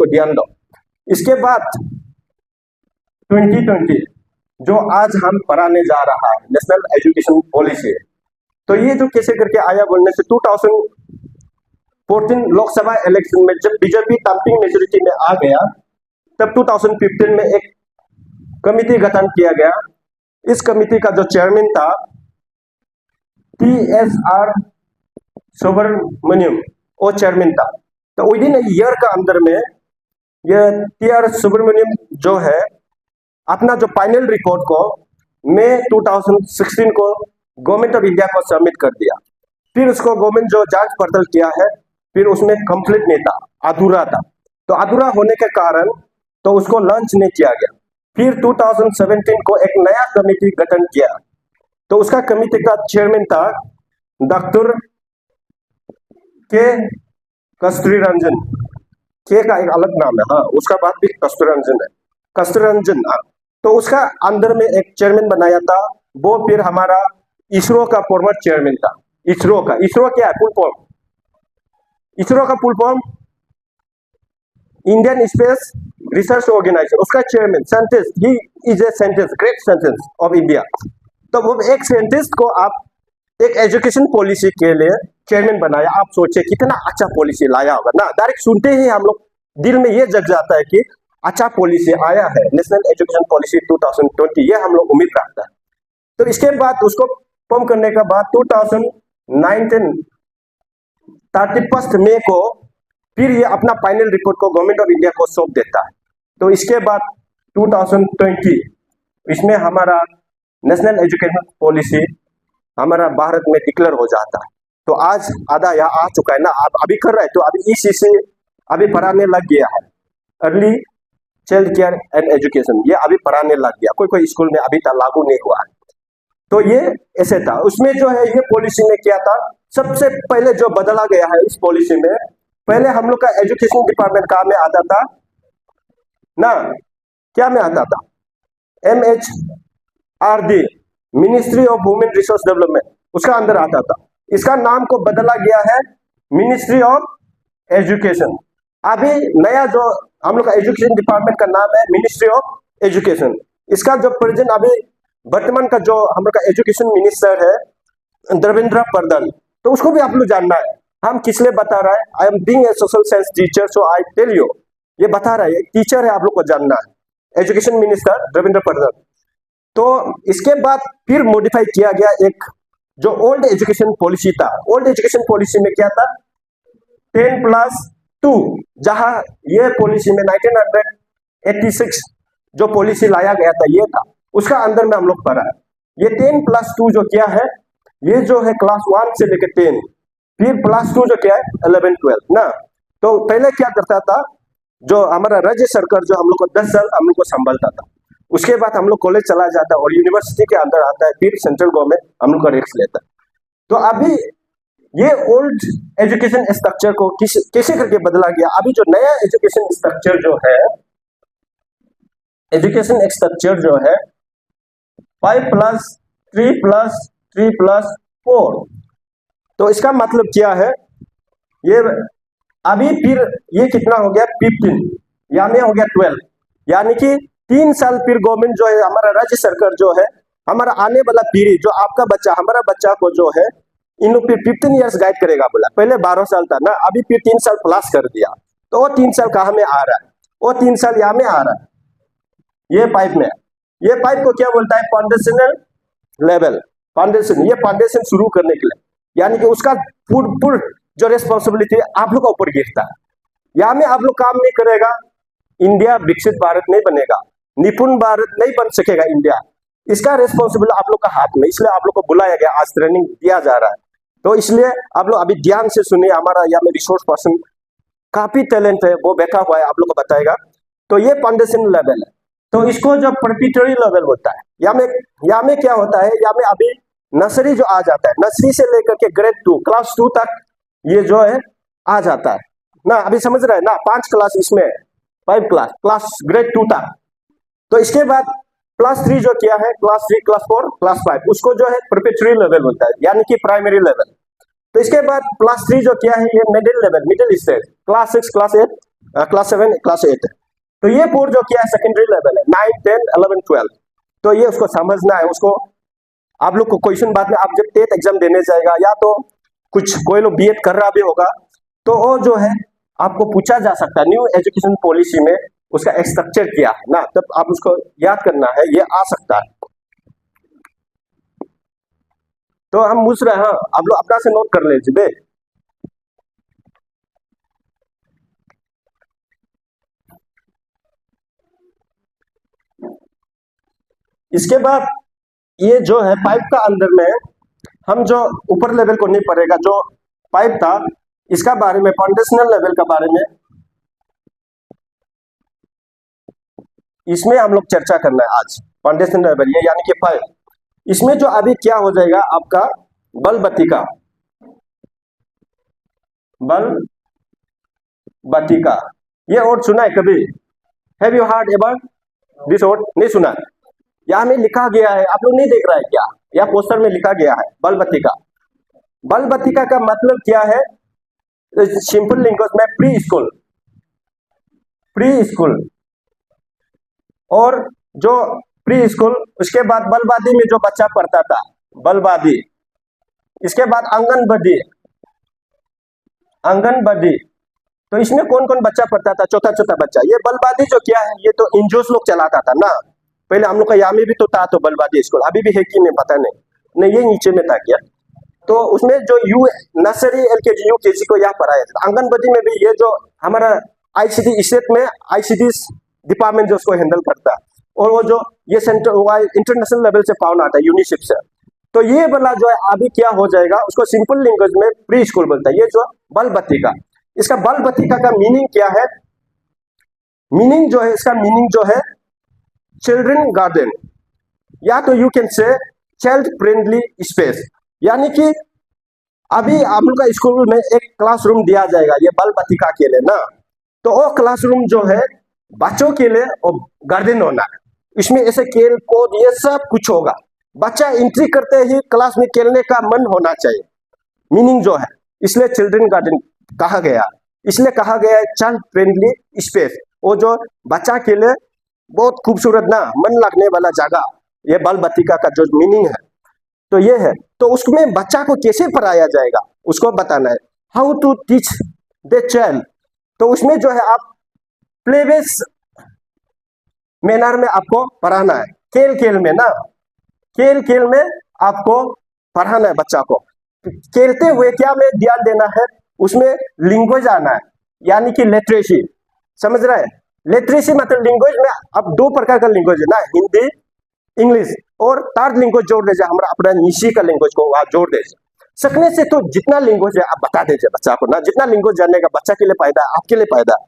को ध्यान दो। इसके बाद 2020 जो आज हम पढ़ाने जा रहा है नेशनल एजुकेशन पॉलिसी, तो ये जो कैसे करके आया बोलने से 2014 लोकसभा इलेक्शन में जब बीजेपी तंपिंग मेजोरिटी में आ गया, तब 2015 में एक कमिटी गठन किया गया। इस कमिटी का जो चेयरमैन था TSR सुब्रमण्यम, वो चेयरमैन था। तो विद इन ईयर का अंदर में ये TR सुब्रमण्यम जो है अपना जो फाइनल रिपोर्ट को मई 2016 को गवर्नमेंट ऑफ इंडिया को सबमिट कर दिया। फिर उसको गवर्नमेंट जो जांच पड़ताल किया है, फिर उसमें कंप्लीट नहीं था, अधूरा था। तो अधूरा होने के कारण तो उसको लॉन्च नहीं किया गया। फिर 2017 को एक नया कमेटी गठन किया, तो उसका कमेटी का चेयरमैन था डॉक्टर के कस्तूरीरंजन। के का एक अलग नाम है, हाँ, उसका बाद भी कस्तूरीरंजन है, कस्तूरीरंजन। तो उसका अंदर में एक चेयरमैन बनाया था, वो फिर हमारा इसरो का फॉर्मर चेयरमैन था। इसरो क्या है फुल फॉर्म? इसरो का full form Indian space research organisation, उसका chairman scientist, he is a scientist, great scientist of India. तो वो एक साइंटिस्ट को आप एक एजुकेशन पॉलिसी के लिए चेयरमैन बनाया। आप सोचे कितना अच्छा पॉलिसी लाया होगा ना। डायरेक्ट सुनते ही हम लोग दिल में ये जग जाता है कि अच्छा पॉलिसी आया है, नेशनल एजुकेशन पॉलिसी 2020, ये हम लोग उम्मीद रखता है। तो इसके बाद उसको फॉर्म करने के बाद 2019 31 मई को फिर ये अपना फाइनल रिपोर्ट को गवर्नमेंट ऑफ इंडिया को सौंप देता है। तो इसके बाद 2020 इसमें हमारा नेशनल एजुकेशन पॉलिसी हमारा भारत में डिक्लेयर हो जाता है। तो आज आधा यहाँ आ चुका है ना, आप अभी कर रहे हैं, तो अभी इसी से अभी पढ़ाने लग गया है। Early child care and education ये अभी पढ़ाने लग गया, कोई स्कूल में अभी तक लागू नहीं हुआ है। तो ये ऐसे था। उसमें जो है ये पॉलिसी में क्या था, सबसे पहले जो बदला गया है इस पॉलिसी में, पहले हम लोग का एजुकेशन डिपार्टमेंट कहाँ में आता था ना, क्या में आता था? MHRD, ministry of women resource development, उसका अंदर आता था। इसका नाम को बदला गया है मिनिस्ट्री ऑफ एजुकेशन। अभी नया जो हम लोग का एजुकेशन डिपार्टमेंट का नाम है मिनिस्ट्री ऑफ एजुकेशन। इसका जो प्रेजेंट अभी वर्तमान का जो हम लोग का एजुकेशन मिनिस्टर है धर्मेंद्र प्रधान, तो उसको भी आप लोग जानना है। हम किस लिए बता रहा है, I am being a social science teacher, so I tell you, ये बता रहा है, टीचर है, आप लोग को जानना है, एजुकेशन मिनिस्टर धर्मेंद्र प्रधान। तो इसके बाद फिर मॉडिफाई किया गया एक जो ओल्ड एजुकेशन पॉलिसी था। ओल्ड एजुकेशन पॉलिसी में क्या था, 10+2, जहां ये पॉलिसी में 1986 जो पॉलिसी लाया गया था ये था, उसका अंदर में हम लोग पढ़ा है। ये 10+2 जो क्या है, ये जो है क्लास 1 से लेकर 10, फिर +2 जो क्या है 11 12 ना। तो पहले क्या करता था, जो हमारा राज्य सरकार जो हम लोग को 10 साल हम लोग को संभालता था, उसके बाद हम लोग कॉलेज चला जाता है और यूनिवर्सिटी के अंदर आता है, फिर सेंट्रल गवर्नमेंट हम लोग का रिस्क लेता है। तो अभी ये ओल्ड एजुकेशन स्ट्रक्चर को कैसे करके बदला गया। अभी जो नया एजुकेशन स्ट्रक्चर जो है, एजुकेशन स्ट्रक्चर जो है 5+3+3+4, तो इसका मतलब क्या है, ये अभी फिर ये कितना हो गया 15, यानी हो गया 12, यानी कि 3 साल फिर गवर्नमेंट जो है हमारा राज्य सरकार जो है, हमारा आने वाला पीढ़ी जो आपका बच्चा हमारा बच्चा को जो है इन फिर 15 इयर्स गाइड करेगा बोला। पहले 12 साल था ना, अभी फिर 3 साल प्लस कर दिया। तो वो 3 साल कहाँ में आ रहा है, वो 3 साल यहाँ में आ रहा है, ये पाइप में। ये पाइप को क्या बोलता है, फाउंडेशनल लेवल, फाउंडेशन, ये फाउंडेशन शुरू करने के लिए, यानी कि उसका पूर्ण जो रिस्पॉन्सिबिलिटी आप लोग का ऊपर गिरता है। यहाँ में आप लोग काम नहीं करेगा, इंडिया विकसित भारत नहीं बनेगा, निपुण भारत नहीं बन सकेगा इंडिया। इसका रिस्पॉन्सिबिलिटी आप लोग का हाथ में, इसलिए आप लोग को बुलाया गया, आज ट्रेनिंग दिया जा रहा है। तो इसलिए आप लोग अभी ध्यान से सुनिए, हमारा यहाँ में रिसोर्स पर्सन काफी टैलेंट है, वो बैठा हुआ है, आप लोग को बताएगा। तो ये फाउंडेशन लेवल है, तो इसको जो प्रिपरेटरी लेवल होता है, यहाँ में क्या होता है, यहाँ में अभी नर्सरी जो आ जाता है, नर्सरी से लेकर के ग्रेड 2 क्लास 2 तक ये जो है आ जाता है ना, अभी समझ रहे हैं ना, 5 क्लास इसमें, 5 क्लास ग्रेड 2 तक। तो इसके बाद +3 जो क्या है, क्लास 3 क्लास 4 क्लास 5, उसको जो है प्रिपरेटरी लेवल होता है, यानी कि प्राइमरी लेवल। तो इसके बाद क्लास 3 जो क्या है, ये middle level, middle stage, class 6, class 8, class 7, class 8। तो ये पूरा जो क्या है सेकेंडरी लेवल है, 9, 10, 11, 12। तो ये उसको समझना है, उसको आप लोग को क्वेश्चन बाद में आप जब टेट एग्जाम देने जाएगा, या तो कुछ कोई लोग बीएड कर रहा भी होगा, तो वो जो है आपको पूछा जा सकता है न्यू एजुकेशन पॉलिसी में उसका स्ट्रक्चर क्या है ना, तब आप उसको याद करना है, ये आ सकता है। तो हम पूछ रहे हैं, आप लोग अपना से नोट कर लीजिए। इसके बाद ये जो है पाइप का अंदर में हम जो ऊपर लेवल को नहीं पढ़ेगा, जो पाइप था इसका बारे में, फाउंडेशनल लेवल का बारे में इसमें हम लोग चर्चा करना है आज। फाउंडेशनल लेवल ये यानी कि पाइप, इसमें जो अभी क्या हो जाएगा आपका बल्ब बत्ती का ये वर्ड सुना है कभी? Have you heard about this word? नहीं सुना? यहाँ में लिखा गया है, आप लोग नहीं देख रहा है क्या? या पोस्टर में लिखा गया है बल्ब बत्ती का मतलब क्या है? सिंपल लैंग्वेज में प्री स्कूल और जो प्री स्कूल, उसके बाद बलबादी में जो बच्चा पढ़ता था बलबादी, इसके बाद आंगनबाड़ी। तो इसमें कौन कौन बच्चा पढ़ता था? छोटा छोटा बच्चा। ये बलबादी जो क्या है, ये तो एनजीओ लोग चलाता था ना, पहले हम लोग का यहाँ में भी तो था, तो बलबादी स्कूल अभी भी है कि नहीं पता नहीं, ये नीचे में था क्या? तो उसमें जो नर्सरी एलकेजी यूकेजी को यहाँ पढ़ाया था। आंगनबाड़ी में भी ये जो हमारा आईसीडी स्टेट में आईसीडी डिपार्टमेंट जो उसको हैंडल करता है, और वो जो ये सेंटर इंटरनेशनल लेवल से फाउंड आता है यूनिसेफ से। तो ये वाला जो है अभी क्या हो जाएगा, उसको सिंपल लैंग्वेज में प्री स्कूल बोलता है। ये जो बल्ब बत्ती का, इसका बल्ब बत्ती का मीनिंग क्या है? मीनिंग जो है, इसका मीनिंग जो है चिल्ड्रन गार्डन, या तो you can say child friendly space. यानी कि अभी आप लोग का स्कूल में एक क्लासरूम दिया जाएगा ये बल्ब बत्ती का के लिए ना, तो वो क्लासरूम जो है बच्चों के लिए और गार्डन होना है। इसमें ऐसे खेल कूद ये सब कुछ होगा, बच्चा एंट्री करते ही क्लास में खेलने का मन होना चाहिए, मीनिंग जो है। इसलिए चिल्ड्रन गार्डन कहा गया, इसलिए कहा गया है चाइल्ड फ्रेंडली स्पेस। वो जो बच्चा के लिए बहुत खूबसूरत ना मन लगने वाला जगह, ये बल्ब बत्ती का जो मीनिंग है तो ये है। तो उसमें बच्चा को कैसे पढ़ाया जाएगा उसको बताना है, how to teach the child. तो उसमें जो है आप प्लेबेस मैनर में आपको पढ़ाना है, खेल खेल में ना, खेल खेल में आपको पढ़ाना है बच्चा को। खेलते हुए क्या में ध्यान देना है, उसमें लैंग्वेज आना है, यानी कि लिटरेसी। समझ रहा है? लिटरेसी मतलब लैंग्वेज में अब दो प्रकार का लैंग्वेज है ना, हिंदी इंग्लिश, और थर्ड लैंग्वेज जोड़ दीजिए हमारा अपना निशी का लैंग्वेज को वहां जोड़ दीजिए। सकने से तो जितना लैंग्वेज है आप बता दीजिए बच्चा को ना, जितना लैंग्वेज जानने का बच्चा के लिए फायदा है, आपके लिए फायदा है।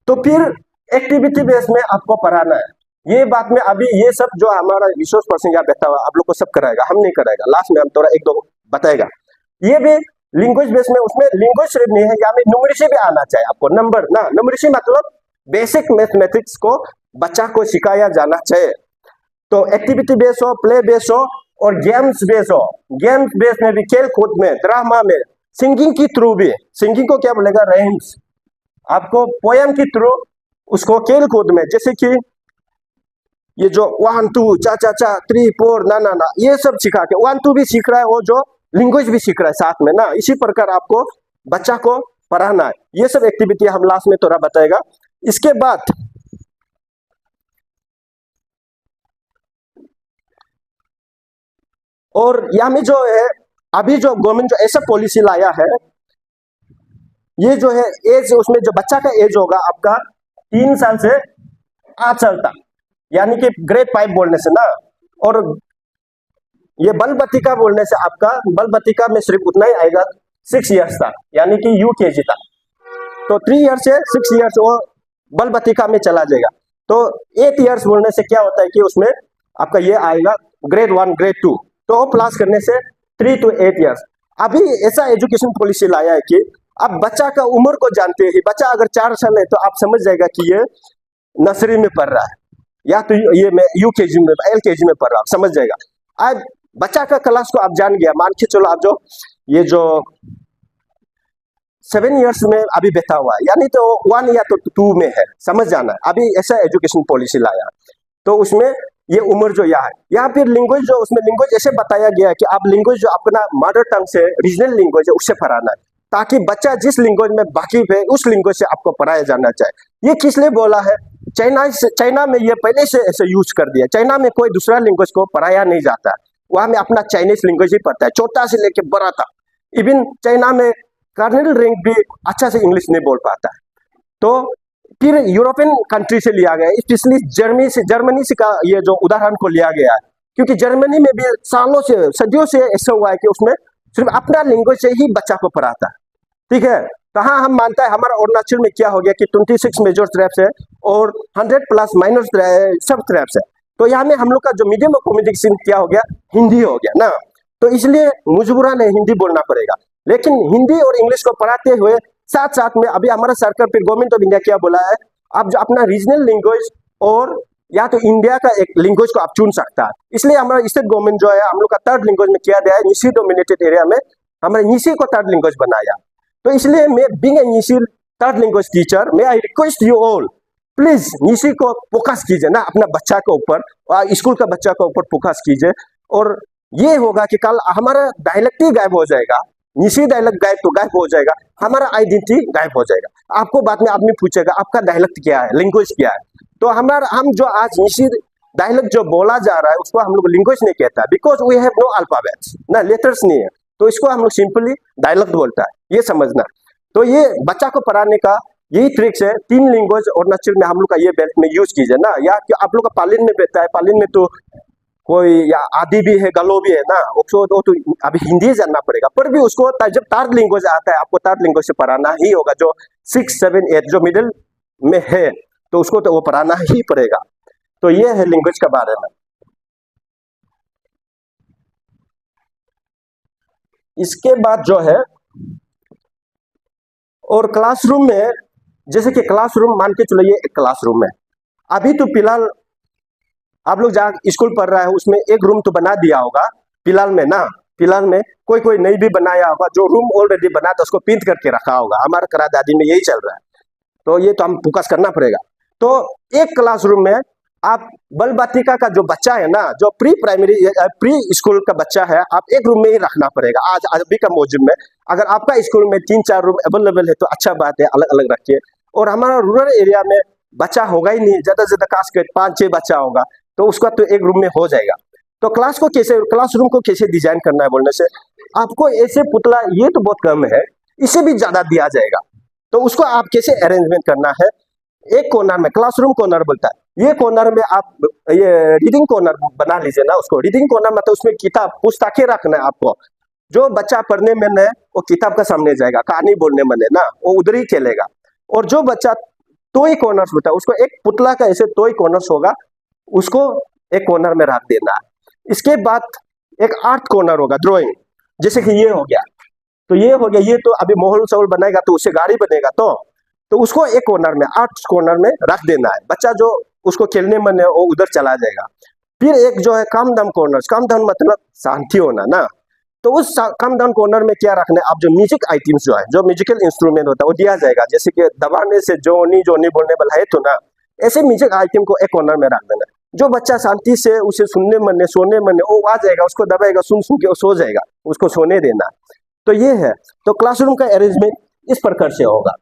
तो फिर एक्टिविटी बेस में आपको पढ़ाना है। ये बात में अभी ये सब जो हमारा रिसोर्स पर्सन यहाँ बैठा हुआ आप लोग को सब कराएगा, हम नहीं कराएगा, लास्ट में हम थोड़ा एक दो बताएगा। ये भी लैंग्वेज बेस में, उसमें लैंग्वेज सिर्फ नहीं है, यहाँ में न्यूमेरिसी भी आना चाहिए आपको, नंबर ना। न्यूमेरिसी मतलब बेसिक मैथमेटिक्स को बच्चा को सिखाया जाना चाहिए। तो एक्टिविटी बेस हो, प्ले बेस हो और गेम्स बेस हो। गेम्स बेस में भी, खेल कूद में, ड्रामा में, सिंगिंग की थ्रू भी, सिंगिंग को क्या बोलेगा, राइम्स, आपको पोयम की थ्रू उसको खेल कूद में, जैसे कि ये जो 1 2 चा चा चा 3 4 ना ना ना ये सब सिखा के 1 2 भी सीख रहा है, वो जो लैंग्वेज भी सीख रहा है साथ में ना। इसी प्रकार आपको बच्चा को पढ़ाना है। ये सब एक्टिविटी हम लास्ट में थोड़ा बताएगा। इसके बाद और यहाँ में जो है अभी जो गवर्नमेंट जो ऐसा पॉलिसी लाया है, ये जो है एज, उसमें जो बच्चा का एज होगा आपका 3 साल से 8 साल तक, यानी कि ग्रेड 5 बोलने से ना। और ये बल्ब बत्ती का बोलने से आपका बल्ब बत्ती का में सिर्फ उतना ही आएगा 6 इयर्स तक, यानी कि यूकेजी तक। तो 3 इयर्स से 6 इयर्स वो बल्ब बत्ती का में चला जाएगा। तो 8 इयर्स बोलने से क्या होता है कि उसमें आपका ये आएगा ग्रेड 1 ग्रेड 2, तो वो प्लस करने से 3 to 8 इयर्स। अभी ऐसा एजुकेशन पॉलिसी लाया है कि अब बच्चा का उम्र को जानते ही, बच्चा अगर 4 साल है तो आप समझ जाएगा कि ये नर्सरी में पढ़ रहा है, या तो ये मैं यूकेजी में एलकेजी में पढ़ रहा हूँ, समझ जाएगा। अब बच्चा का क्लास को आप जान गया, मान के चलो आप जो ये जो 7 इयर्स में अभी बैठा हुआ है, यानी तो 1 या तो 2 में है, समझ जाना। अभी ऐसा एजुकेशन पॉलिसी लाया, तो उसमें ये उम्र जो यहाँ फिर लैंग्वेज जो उसमें लैंग्वेज ऐसे बताया गया है कि आप लैंग्वेज जो अपना मदर टंग से रीजनल लैंग्वेज है उससे पढ़ाना है, ताकि बच्चा जिस लैंग्वेज में वाकिफ है उस लैंग्वेज से आपको पढ़ाया जाना चाहिए। ये किस लिए बोला है? चाइना में ये पहले से ऐसे यूज कर दिया। चाइना में कोई दूसरा लैंग्वेज को पढ़ाया नहीं जाता, वहां में अपना चाइनीज लैंग्वेज ही पढ़ता है, छोटा से लेके बड़ा तक। इवन चाइना में कर्नल रैंक भी अच्छा से इंग्लिश नहीं बोल पाता है। तो फिर यूरोपियन कंट्री से लिया गया, स्पेशली जर्मनी से का ये जो उदाहरण को लिया गया है, क्योंकि जर्मनी में भी सालों से सदियों से ऐसा हुआ है कि उसमें सिर्फ अपना लैंग्वेज से ही बच्चा को पढ़ाता है, ठीक है। तो हाँ, हम मानता है हमारा अरुणाचल में क्या हो गया कि 26 मेजर ट्रैप्स है और 100+ माइनर सब ट्रैप्स है। तो यहाँ में हम लोग का जो मीडियम ऑफ कम्युनिकेशन क्या हो गया, हिंदी हो गया ना। तो इसलिए मुजबूरन है हिंदी बोलना पड़ेगा। लेकिन हिंदी और इंग्लिश को पढ़ाते हुए साथ साथ में अभी हमारा सरकार फिर गवर्नमेंट ऑफ इंडिया क्या बोला है, आप जो अपना रीजनल लैंग्वेज और या तो इंडिया का एक लैंग्वेज को आप चुन सकता है। इसलिए हमारा स्टेट गवर्नमेंट जो है हम लोग का थर्ड लैंग्वेज में किया गया है, नीसी डोमिनेटेड एरिया में हमारे नीसी को थर्ड लैंग्वेज बनाया। तो इसलिए मैं बीइंग ए नीसी थर्ड लैंग्वेज टीचर, मैं I request you all, please नीसी को फोकस कीजिए ना, अपना बच्चा के ऊपर, स्कूल का बच्चा के ऊपर फोकस कीजिए। और ये होगा कि कल हमारा डायलेक्ट ही गायब हो जाएगा, नीसी डायलेक्ट गायब तो गायब हो जाएगा, हमारा आइडेंटिटी गायब हो जाएगा। आपको बाद में आदमी पूछेगा आपका डायलेक्ट क्या है, लैंग्वेज क्या है। तो हम जो आज नीसी डायलेक्ट जो बोला जा रहा है उसको हम लोग लैंग्वेज नहीं कहता, because we have no alphabets ना, लेटर्स नहीं है, तो इसको हम लोग सिंपली डायलेक्ट बोलता है, ये समझना। तो ये बच्चा को पढ़ाने का यही ट्रिक्स है। 3 लैंग्वेज अरुणाचल में हम लोग का ये बेल्ट में यूज कीजिए ना, या आप लोग का पालिन में बैठता है, पालिन में तो कोई या आदि भी है, गलो भी है ना, उसको तो अभी हिंदी जानना पड़ेगा, पर भी उसको जब थर्ड लैंग्वेज आता है आपको थर्ड लैंग्वेज से पढ़ाना ही होगा। जो 6, 7, 8 जो मिडिल में है तो उसको तो वो पढ़ाना ही पड़ेगा। तो ये है लैंग्वेज के बारे में। इसके बाद जो है और क्लासरूम में, जैसे कि क्लासरूम मान के चलो ये एक क्लासरूम है, अभी तो फिलहाल आप लोग जहाँ स्कूल पढ़ रहा है उसमें एक रूम तो बना दिया होगा फिलहाल में ना, फिलहाल में कोई नहीं भी बनाया होगा, जो रूम ऑलरेडी बना था उसको पेंट करके रखा होगा। हमारा करा दादी में यही चल रहा है, तो ये तो हम फोकस करना पड़ेगा। तो एक क्लासरूम में आप बल बालिका का जो बच्चा है ना, जो प्री स्कूल का बच्चा है, आप एक रूम में ही रखना पड़ेगा। आज अभी का मौजूद में अगर आपका स्कूल में 3-4 रूम अवेलेबल है तो अच्छा बात है, अलग अलग रखिए। और हमारा रूरल एरिया में बच्चा होगा ही नहीं, ज्यादा से ज्यादा खास कर 5-6 बच्चा होगा, तो उसका तो एक रूम में हो जाएगा। तो क्लासरूम को कैसे डिजाइन करना है बोलने से, आपको ऐसे पुतला ये तो बहुत कम है, इससे भी ज्यादा दिया जाएगा। तो उसको आप कैसे अरेंजमेंट करना है, एक कॉर्नर में क्लासरूम कॉर्नर बोलता है, ये कॉर्नर में आप ये रीडिंग कॉर्नर बना लीजिए ना। उसको रीडिंग कॉर्नर मतलब उसमें किताब पुस्तकें रखना है आपको। जो बच्चा पढ़ने में न वो किताब का सामने जाएगा, कहानी बोलने में ना वो उधर ही खेलेगा। और जो बच्चा टॉय कॉर्नर्स होता है उसको एक पुतला का ऐसे टॉय कॉर्नर्स होगा, उसको एक कॉर्नर में रख देना है। इसके बाद एक आर्ट कॉर्नर होगा, ड्राइंग, जैसे कि ये हो गया, तो ये हो गया, ये तो अभी माहौल सौल बनाएगा तो उससे गाड़ी बनेगा, तो उसको एक कॉर्नर में आर्ट कॉर्नर में रख देना है। बच्चा जो उसको खेलने मन है वो उधर चला जाएगा। फिर एक जो है काम दाम कॉर्नर, काम दाम मतलब शांति होना ना, तो उस काम दाम कॉर्नर में क्या रखना है, आप जो म्यूजिक आइटम्स जो है, जो म्यूजिकल इंस्ट्रूमेंट होता है वो दिया जाएगा, जैसे कि दबाने से जोनी बोलने वाला है तो ना, ऐसे म्यूजिक आइटम को एक कॉर्नर में रख देना है। जो बच्चा शांति से उसे सुनने मन है, सोने मन है, वो आ जाएगा, उसको दबाएगा, सुन के वो सो जाएगा, उसको सोने देना। तो ये है, तो क्लासरूम का अरेंजमेंट इस प्रकार से होगा।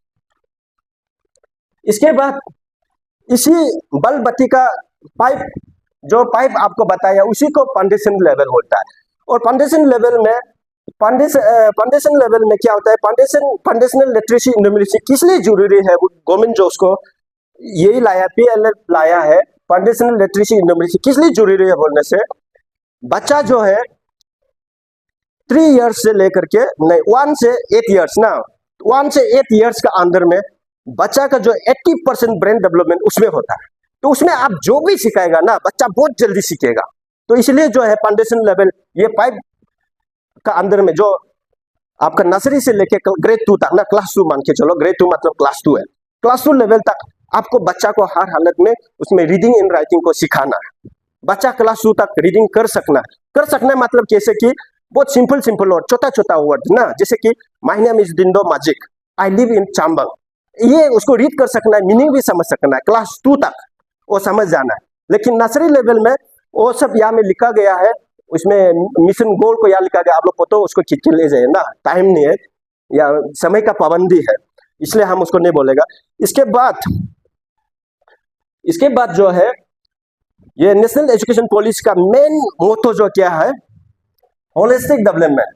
इसके बाद इसी बल बत्ती का पाइप आपको बताया, उसी को फाउंडेशन लेवल होता है। और फाउंडेशन लेवल में क्या होता है, फाउंडेशनल लिटरेसी न्यूमेरिसी किस लिए जरूरी है, गवर्नमेंट जो उसको यही लाया, PLL लाया है, फाउंडेशनल लिटरेसी न्यूमेरिसी किस लिए जरूरी है बोलने से, बच्चा जो है 3 इयर्स से लेकर के नहीं 1 से 8 इयर्स ना, 1 से 8 इयर्स का अंदर में बच्चा का जो 80% ब्रेन डेवलपमेंट उसमें होता है। तो उसमें आप जो भी सिखाएगा ना बच्चा बहुत जल्दी सीखेगा। तो इसलिए जो है फाउंडेशन लेवल ये 5 का अंदर में जो आपका नर्सरी से लेके ग्रेड 2 तक ना, क्लास 2 मान के चलो, ग्रेड 2 मतलब क्लास 2 है, क्लास 2 लेवल तक आपको बच्चा को हर हालत में उसमें रीडिंग एंड राइटिंग को सिखाना है। बच्चा क्लास 2 तक रीडिंग कर सकना मतलब कैसे कि बहुत सिंपल और छोटा वर्ड ना, जैसे कि my name is Dindo magic, I live in Chambang, ये उसको रीड कर सकना है, मीनिंग भी समझ सकना है, क्लास 2 तक वो समझ जाना है। लेकिन नर्सरी लेवल में वो सब यहाँ में लिखा गया है, उसमें मिशन गोल को यहाँ लिखा गया, आप लोग को तो उसको खींच के ले जाइए ना, टाइम नहीं है या समय का पाबंदी है, इसलिए हम उसको नहीं बोलेगा। इसके बाद जो है ये नेशनल एजुकेशन पॉलिसी का मेन मोटो जो क्या है, होलिस्टिक डेवलपमेंट।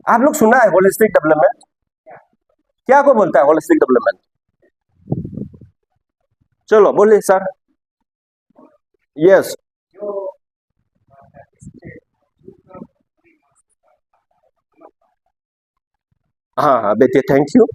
आप लोग सुना है होलिस्टिक डेवलपमेंट क्या को बोलता है? होलिस्टिक डेवलपमेंट चलो बोलिए सर। यस, हाँ हाँ बेटे, थैंक यू,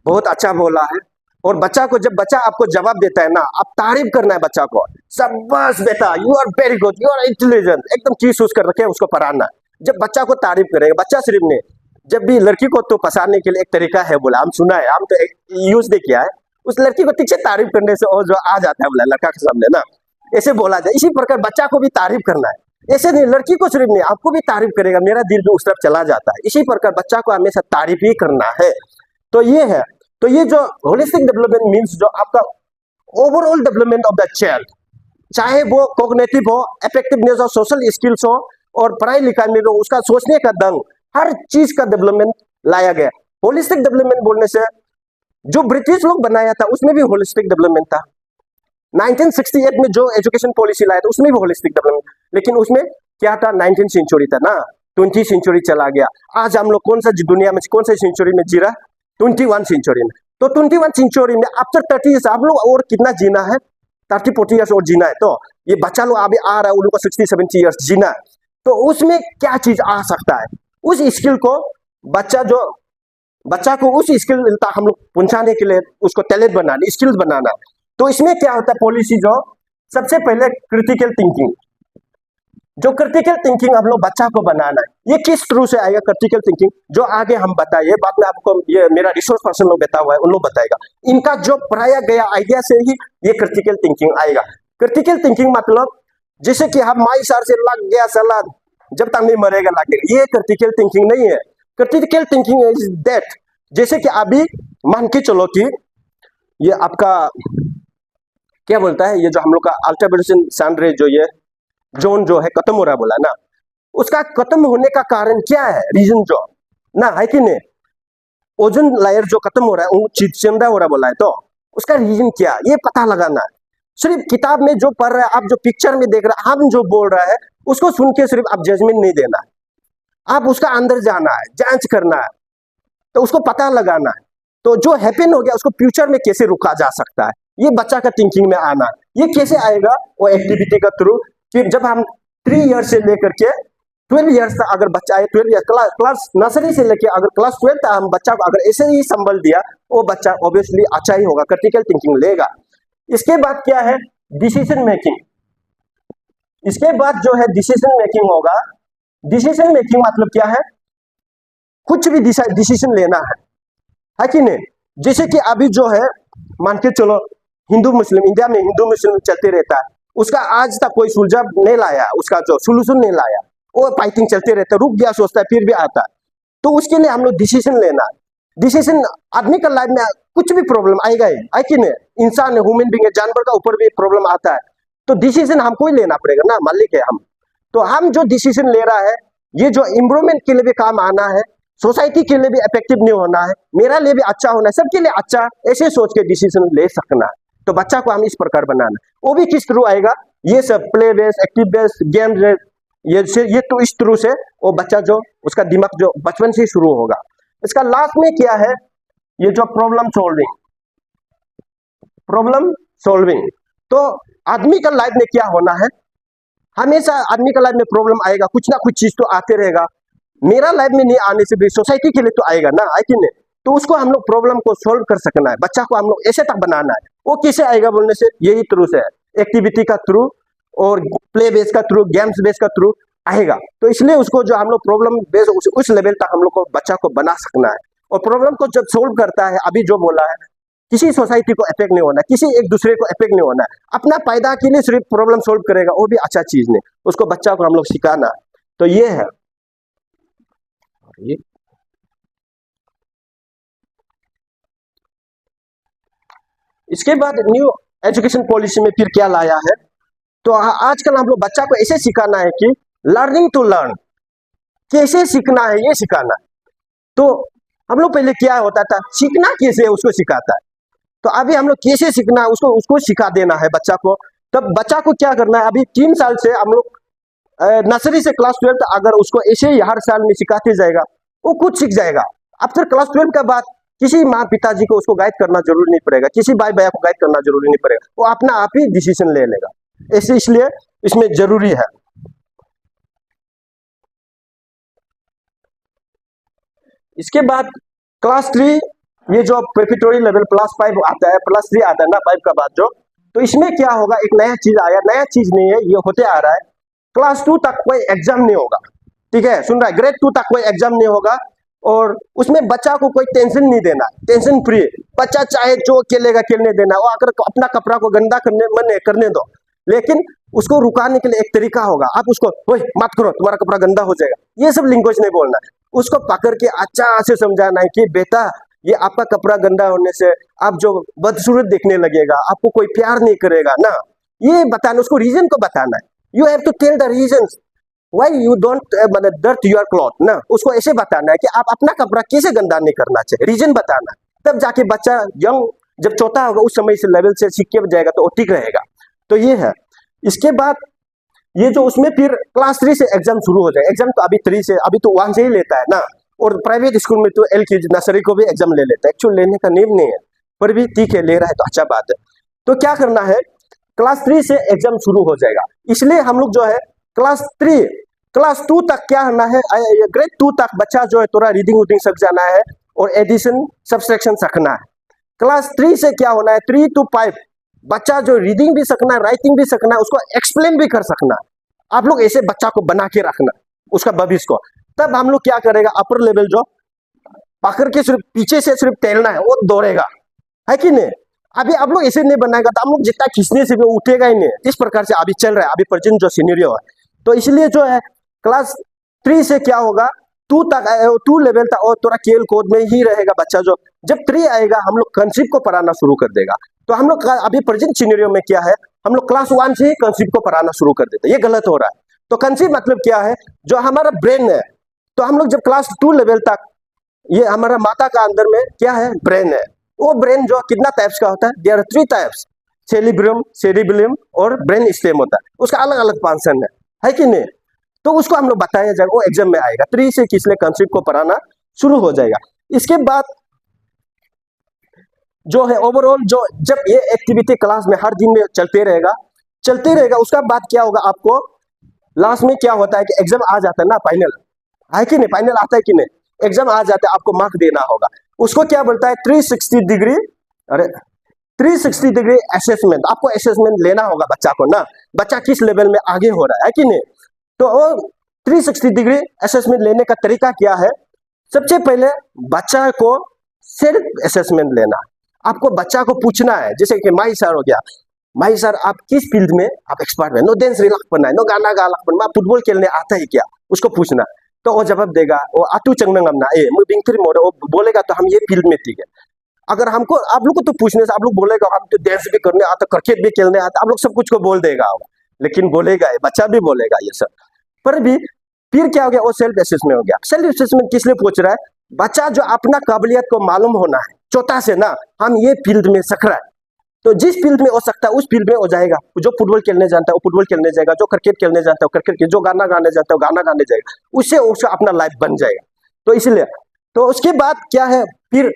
बहुत अच्छा बोला है। और बच्चा को, जब बच्चा आपको जवाब देता है ना, आप तारीफ करना है बच्चा को, शाबाश बेटा, you are very good, you are intelligent, एकदम चीज कर रखे उसको पढ़ाना। जब बच्चा को तारीफ करेगा, बच्चा सिर्फ नहीं, जब भी लड़की को तो फंसाने के लिए एक तरीका है, बोला हम सुना है, हम तो यूज नहीं किया है, उस लड़की को ठीक से तारीफ करने से और जो आ जाता है बोला लड़का के सामने ना, ऐसे बोला जाए। इसी प्रकार बच्चा को भी तारीफ करना है, ऐसे नहीं लड़की को सिर्फ नहीं, आपको भी तारीफ करेगा, मेरा दिल भी उस तरफ चला जाता है। इसी प्रकार बच्चा को हमेशा तारीफ ही करना है। तो ये है, तो ये जो होलिस्टिक डेवलपमेंट मीन्स जो आपका overall development of the child, चाहे वो कॉग्निटिव हो, इफेक्टिवनेस हो, सोशल स्किल्स हो, और पढ़ाई लिखाई में हो, उसका सोचने का ढंग, हर चीज का डेवलपमेंट लाया गया। होलिस्टिक डेवलपमेंट बोलने से जो ब्रिटिश लोग बनाया था उसमें भी होलिस्टिक डेवलपमेंट था। 1968 में जो एजुकेशन पॉलिसी लाया था उसमें भी होलिस्टिक डेवलपमेंट, लेकिन उसमें क्या था, 19th सेंचुरी था ना, 20th सेंचुरी चला गया। आज हम लोग कौन सा दुनिया में, कौन सा सेंचुरी में जी रहा, 21 सेंचुरी में। तो 21 सेंचुरी में आफ्टर 30 ईयर्स आप लोग और कितना जीना है, 30-40 ईयर्स और जीना है। तो ये बच्चा लोग अभी आ रहा है, उन लोग को 60-70 ईयर्स जीना है। तो उसमें क्या चीज आ सकता है, उस स्किल को बच्चा को उस स्किल मिलता हम लोग पहुंचाने के लिए, उसको टैलेंट बनाना, स्किल्स बनाना। तो इसमें क्या होता है पॉलिसी, जो सबसे पहले क्रिटिकल थिंकिंग, जो क्रिटिकल थिंकिंग हम लोग बच्चा को बनाना है, ये किस थ्रू से आएगा क्रिटिकल थिंकिंग, जो आगे हम बताइए, बाद में आपको ये मेरा रिसोर्स पर्सन लोग बैठा हुआ है, उन लोग बताएगा। इनका जो पढ़ाया गया आइडिया से ही ये क्रिटिकल थिंकिंग आएगा। क्रिटिकल थिंकिंग मतलब जैसे कि हम माई सार से लग गया सलाद, जब तक नहीं मरेगा लगेगा, ये क्रिटिकल थिंकिंग नहीं है। क्रिटिकल थिंकिंग इज दैट, जैसे कि अभी मान के चलो कि ये आपका क्या बोलता है, ये जो हम लोग का अल्ट्रावायलेट सन रे जो ये जोन जो है खत्म हो रहा बोला ना, उसका खत्म होने का कारण क्या है, रीजन जो ना है कि नहीं, ओजोन लेयर जो खत्म हो रहा है, चिमड़ा हो रहा बोला है, तो उसका रीजन क्या, ये पता लगाना है। सिर्फ किताब में जो पढ़ रहा है, आप जो पिक्चर में देख रहे हैं, हम जो बोल रहा है उसको सुन के सिर्फ आप जजमेंट नहीं देना है, आप उसका अंदर जाना है, जांच करना है, तो उसको पता लगाना है। तो जो हैपन हो गया उसको फ्यूचर में कैसे रुका जा सकता है, ये बच्चा का थिंकिंग में आना। ये कैसे आएगा, वो एक्टिविटी का थ्रू, कि जब हम 3 ईयर से लेकर के 12 ईयर्स तक अगर बच्चा है, 12 ईयर क्लास नर्सरी से लेकर अगर क्लास 12 तक हम बच्चा को अगर ऐसे ही संभल दिया, वो बच्चा ऑब्वियसली अच्छा ही होगा, क्रिटिकल थिंकिंग लेगा। इसके बाद क्या है, डिसीजन मेकिंग। इसके बाद जो है डिसीजन मेकिंग होगा। डिसीजन मेकिंग मतलब क्या है, कुछ भी डिसीजन लेना है कि नहीं। जैसे कि अभी जो है मान के चलो हिंदू मुस्लिम, इंडिया में हिंदू मुस्लिम चलते रहता है, उसका आज तक कोई सुलझा नहीं लाया, उसका जो सोल्यूशन नहीं लाया, वो फाइटिंग चलते रहता है, रुक गया सोचता है फिर भी आता है। तो उसके लिए हम लोग डिसीजन लेना है। डिसीजन, आदमी का लाइफ में कुछ भी प्रॉब्लम आएगा ही, है कि नहीं, इंसान है, ह्यूमन बीइंग है, जानवर का ऊपर भी प्रॉब्लम आता है, तो डिसीजन हमको ही लेना पड़ेगा ना, मालिक है हम। तो हम जो डिसीजन ले रहा है, ये जो इन्वायरमेंट के लिए भी काम आना है, सोसाइटी के लिए भी इफेक्टिव नहीं होना है, मेरा लिए भी अच्छा होना है, सबके लिए अच्छा, ऐसे सोच के डिसीजन ले सकना है। तो बच्चा को हम इस प्रकार बनाना, वो भी किस थ्रू आएगा, ये सब play based, active based, game based, ये तो इस थ्रू से वो बच्चा जो उसका दिमाग जो बचपन से ही शुरू होगा। इसका लास्ट में क्या है, ये जो प्रॉब्लम सॉल्विंग। तो आदमी का लाइफ में क्या होना है, हमेशा आदमी का लाइफ में प्रॉब्लम आएगा, कुछ ना कुछ चीज तो आते रहेगा। मेरा लाइफ में नहीं आने से भी सोसाइटी के लिए तो आएगा ना, है कि नहीं। तो उसको हम लोग प्रॉब्लम को सॉल्व कर सकना है, बच्चा को हम लोग ऐसे तक बनाना है। वो कैसे आएगा बोलने से, यही थ्रू से, एक्टिविटी का थ्रू और प्ले बेस का थ्रू, गेम्स बेस का थ्रू आएगा। तो इसलिए उसको जो हम लोग प्रॉब्लम बेस उस लेवल तक हम लोग को बच्चा को बना सकना है। और प्रॉब्लम को जब सोल्व करता है, अभी जो बोला है, किसी सोसाइटी को इफेक्ट नहीं होना, किसी एक दूसरे को इफेक्ट नहीं होना, अपना फायदा के लिए सिर्फ प्रॉब्लम सोल्व करेगा, वो भी अच्छा चीज नहीं, उसको बच्चा को हम लोग सिखाना। तो ये है। इसके बाद न्यू एजुकेशन पॉलिसी में फिर क्या लाया है, तो आजकल हम लोग बच्चा को ऐसे सिखाना है कि लर्निंग टू लर्न, कैसे सीखना है ये सिखाना है। तो हम लोग पहले क्या होता था, सीखना कैसे है उसको सिखाता है, तो अभी हम लोग कैसे सीखना है उसको उसको सिखा देना है बच्चा को। तब बच्चा को क्या करना है, अभी 3 साल से हम लोग नर्सरी से क्लास 12 अगर उसको ऐसे ही हर साल में सिखाते जाएगा, वो खुद सीख जाएगा। आफ्टर क्लास 12 के बाद किसी माँ पिताजी को उसको गाइड करना जरूरी नहीं पड़ेगा, किसी भाई भैया को गाइड करना जरूरी नहीं पड़ेगा, वो अपना आप ही डिसीजन ले लेगा। ऐसे इसलिए इसमें जरूरी है। इसके बाद क्लास 3, ये जो प्रेपरेटरी लेवल +5 आता है, +3 आता है ना 5 का बाद जो, तो इसमें क्या होगा, एक नया चीज आया, नया चीज नहीं है, ये होते आ रहा है। क्लास 2 तक कोई एग्जाम नहीं होगा, ठीक है, सुन रहा है, ग्रेड 2 तक कोई एग्जाम नहीं होगा, और उसमें बच्चा को कोई टेंशन नहीं देना, टेंशन फ्री, बच्चा चाहे जो खेलेगा खेलने देना, वो अगर अपना कपड़ा को गंदा करने मन है करने दो, लेकिन उसको रुकाने के लिए एक तरीका होगा, आप उसको ओए मत करो तुम्हारा कपड़ा गंदा हो जाएगा, ये सब लैंग्वेज नहीं बोलना है, उसको पकड़ के अच्छा से समझाना है कि बेटा ये आपका कपड़ा गंदा होने से आप जो बदसूरत देखने लगेगा, आपको कोई प्यार नहीं करेगा ना, ये बताना, उसको रीजन को बताना है। You have to tell the reason why you don't dirt your cloth ना, उसको ऐसे बताना है कि आप अपना कपड़ा कैसे गंदा नहीं करना चाहिए, रीजन बताना है। तब जाके बच्चा यंग जब छोटा होगा उस समय से लेवल से सीख के जाएगा तो वो ठीक रहेगा। तो ये है। इसके बाद ये जो उसमें फिर क्लास 3 से एग्जाम शुरू हो जाए, एग्जाम तो अभी 3 से, अभी तो 1 से ही लेता है ना, और प्राइवेट स्कूल में तो LKG नर्सरी को भी एग्जाम ले लेता है, एक्चुअल लेने का नियम नहीं है, पर भी ठीक है, ले रहा है तो अच्छा बात है। तो क्या करना है, क्लास 3 से एग्जाम शुरू हो जाएगा, इसलिए हम लोग जो है क्लास 2 तक क्या करना है, ग्रेड 2 तक बच्चा जो है थोड़ा रीडिंग वूडिंग सीख जाना है और एडिशन सब्सट्रैक्शन सीखना है। क्लास 3 से क्या होना है, 3 to 5 बच्चा जो रीडिंग भी सीखना है, राइटिंग भी सीखना है, उसको एक्सप्लेन भी कर सकना है। आप लोग ऐसे बच्चा को बना के रखना उसका भविष्य को। तब हम लोग क्या करेगा, अपर लेवल जो पकड़ के सिर्फ पीछे से सिर्फ टहलना है, वो दौड़ेगा, है कि नहीं। अभी आप लोग ऐसे नहीं बनाएगा तो हम लोग जितना खींचने से भी उठेगा ही नहीं। इस प्रकार से अभी चल रहा है, अभी प्रेजेंट जो सिनेरियो है। तो इसलिए जो है क्लास 3 से क्या होगा, 2 तक 2 लेवल तक और थोड़ा खेल कूद में ही रहेगा बच्चा। जो जब 3 आएगा हम लोग कंसेप्ट को पढ़ाना शुरू कर देगा। तो हम लोग अभी प्रेजेंट सिनेरियो में क्या है, हम लोग क्लास 1 से ही कंसेप्ट को पढ़ाना शुरू कर देते हैं, ये गलत हो रहा है। तो कंसेप्ट मतलब क्या है, जो हमारा ब्रेन है, तो हम लोग जब क्लास 2 लेवल तक, ये हमारा माता का अंदर में क्या है, ब्रेन है। वो ब्रेन जो कितना टाइप्स का होता है, देयर आर 3 टाइप्स, सेरिब्रम और ब्रेन स्टेम होता है, उसका अलग अलग फंक्शन है कि नहीं। तो उसको हम लोग बताया जाएगा, वो एग्जाम में आएगा। 3 से किसलिए कंसेप्ट को पढ़ाना शुरू हो जाएगा। इसके बाद जो है ओवरऑल जो जब ये एक्टिविटी क्लास में हर दिन में चलते रहेगा, उसका बाद क्या होगा, आपको लास्ट में क्या होता है कि एग्जाम आ जाता है ना, फाइनल है कि नहीं, फाइनल आता है कि नहीं, एग्जाम आ जाता है, आपको मार्क देना होगा। उसको क्या बोलता है, 360 डिग्री, अरे 360 डिग्री असेसमेंट। आपको असेसमेंट लेना होगा बच्चा को ना, बच्चा किस लेवल में आगे हो रहा है कि नहीं। तो वो 360 डिग्री असेसमेंट लेने का तरीका क्या है, सबसे पहले बच्चा को सेल्फ असेसमेंट लेना। आपको बच्चा को पूछना है, जैसे कि माई सर हो गया, माई सर आप किस फील्ड में आप एक्सपर्ट है, नो डांस रिलैक्स है, नो गाना गालक फुटबॉल खेलने आता है क्या, उसको पूछना। तो वो जवाब देगा, वो आतू चंगनगमना ए मुबिंग फिर मोड़, वो बोलेगा तो हम ये फील्ड में ठीक है। अगर हमको आप लोग को तो पूछने से आप लोग बोलेगा हम तो डांस भी करने आता, क्रिकेट भी खेलने आता, आप लोग सब कुछ को बोल देगा, लेकिन बोलेगा बच्चा भी बोलेगा ये सब। पर भी फिर क्या हो गया, वो सेल्फ असेसमेंट हो गया। सेल्फ असेसमेंट किस लिए पूछ रहा है, बच्चा जो अपना काबिलियत को मालूम होना है छोटा से ना, हम ये फील्ड में सीख रहा है, तो जिस फील्ड में हो सकता है उस फील्ड में हो जाएगा। जो फुटबॉल खेलने जानता है वो फुटबॉल खेलने जाएगा, जो क्रिकेट खेलने जानता है क्रिकेट, जो गाना गाने जानता है गाना गाने जाएगा, उससे उसका अपना लाइफ बन जाएगा। तो इसलिए तो उसके बाद क्या है, फिर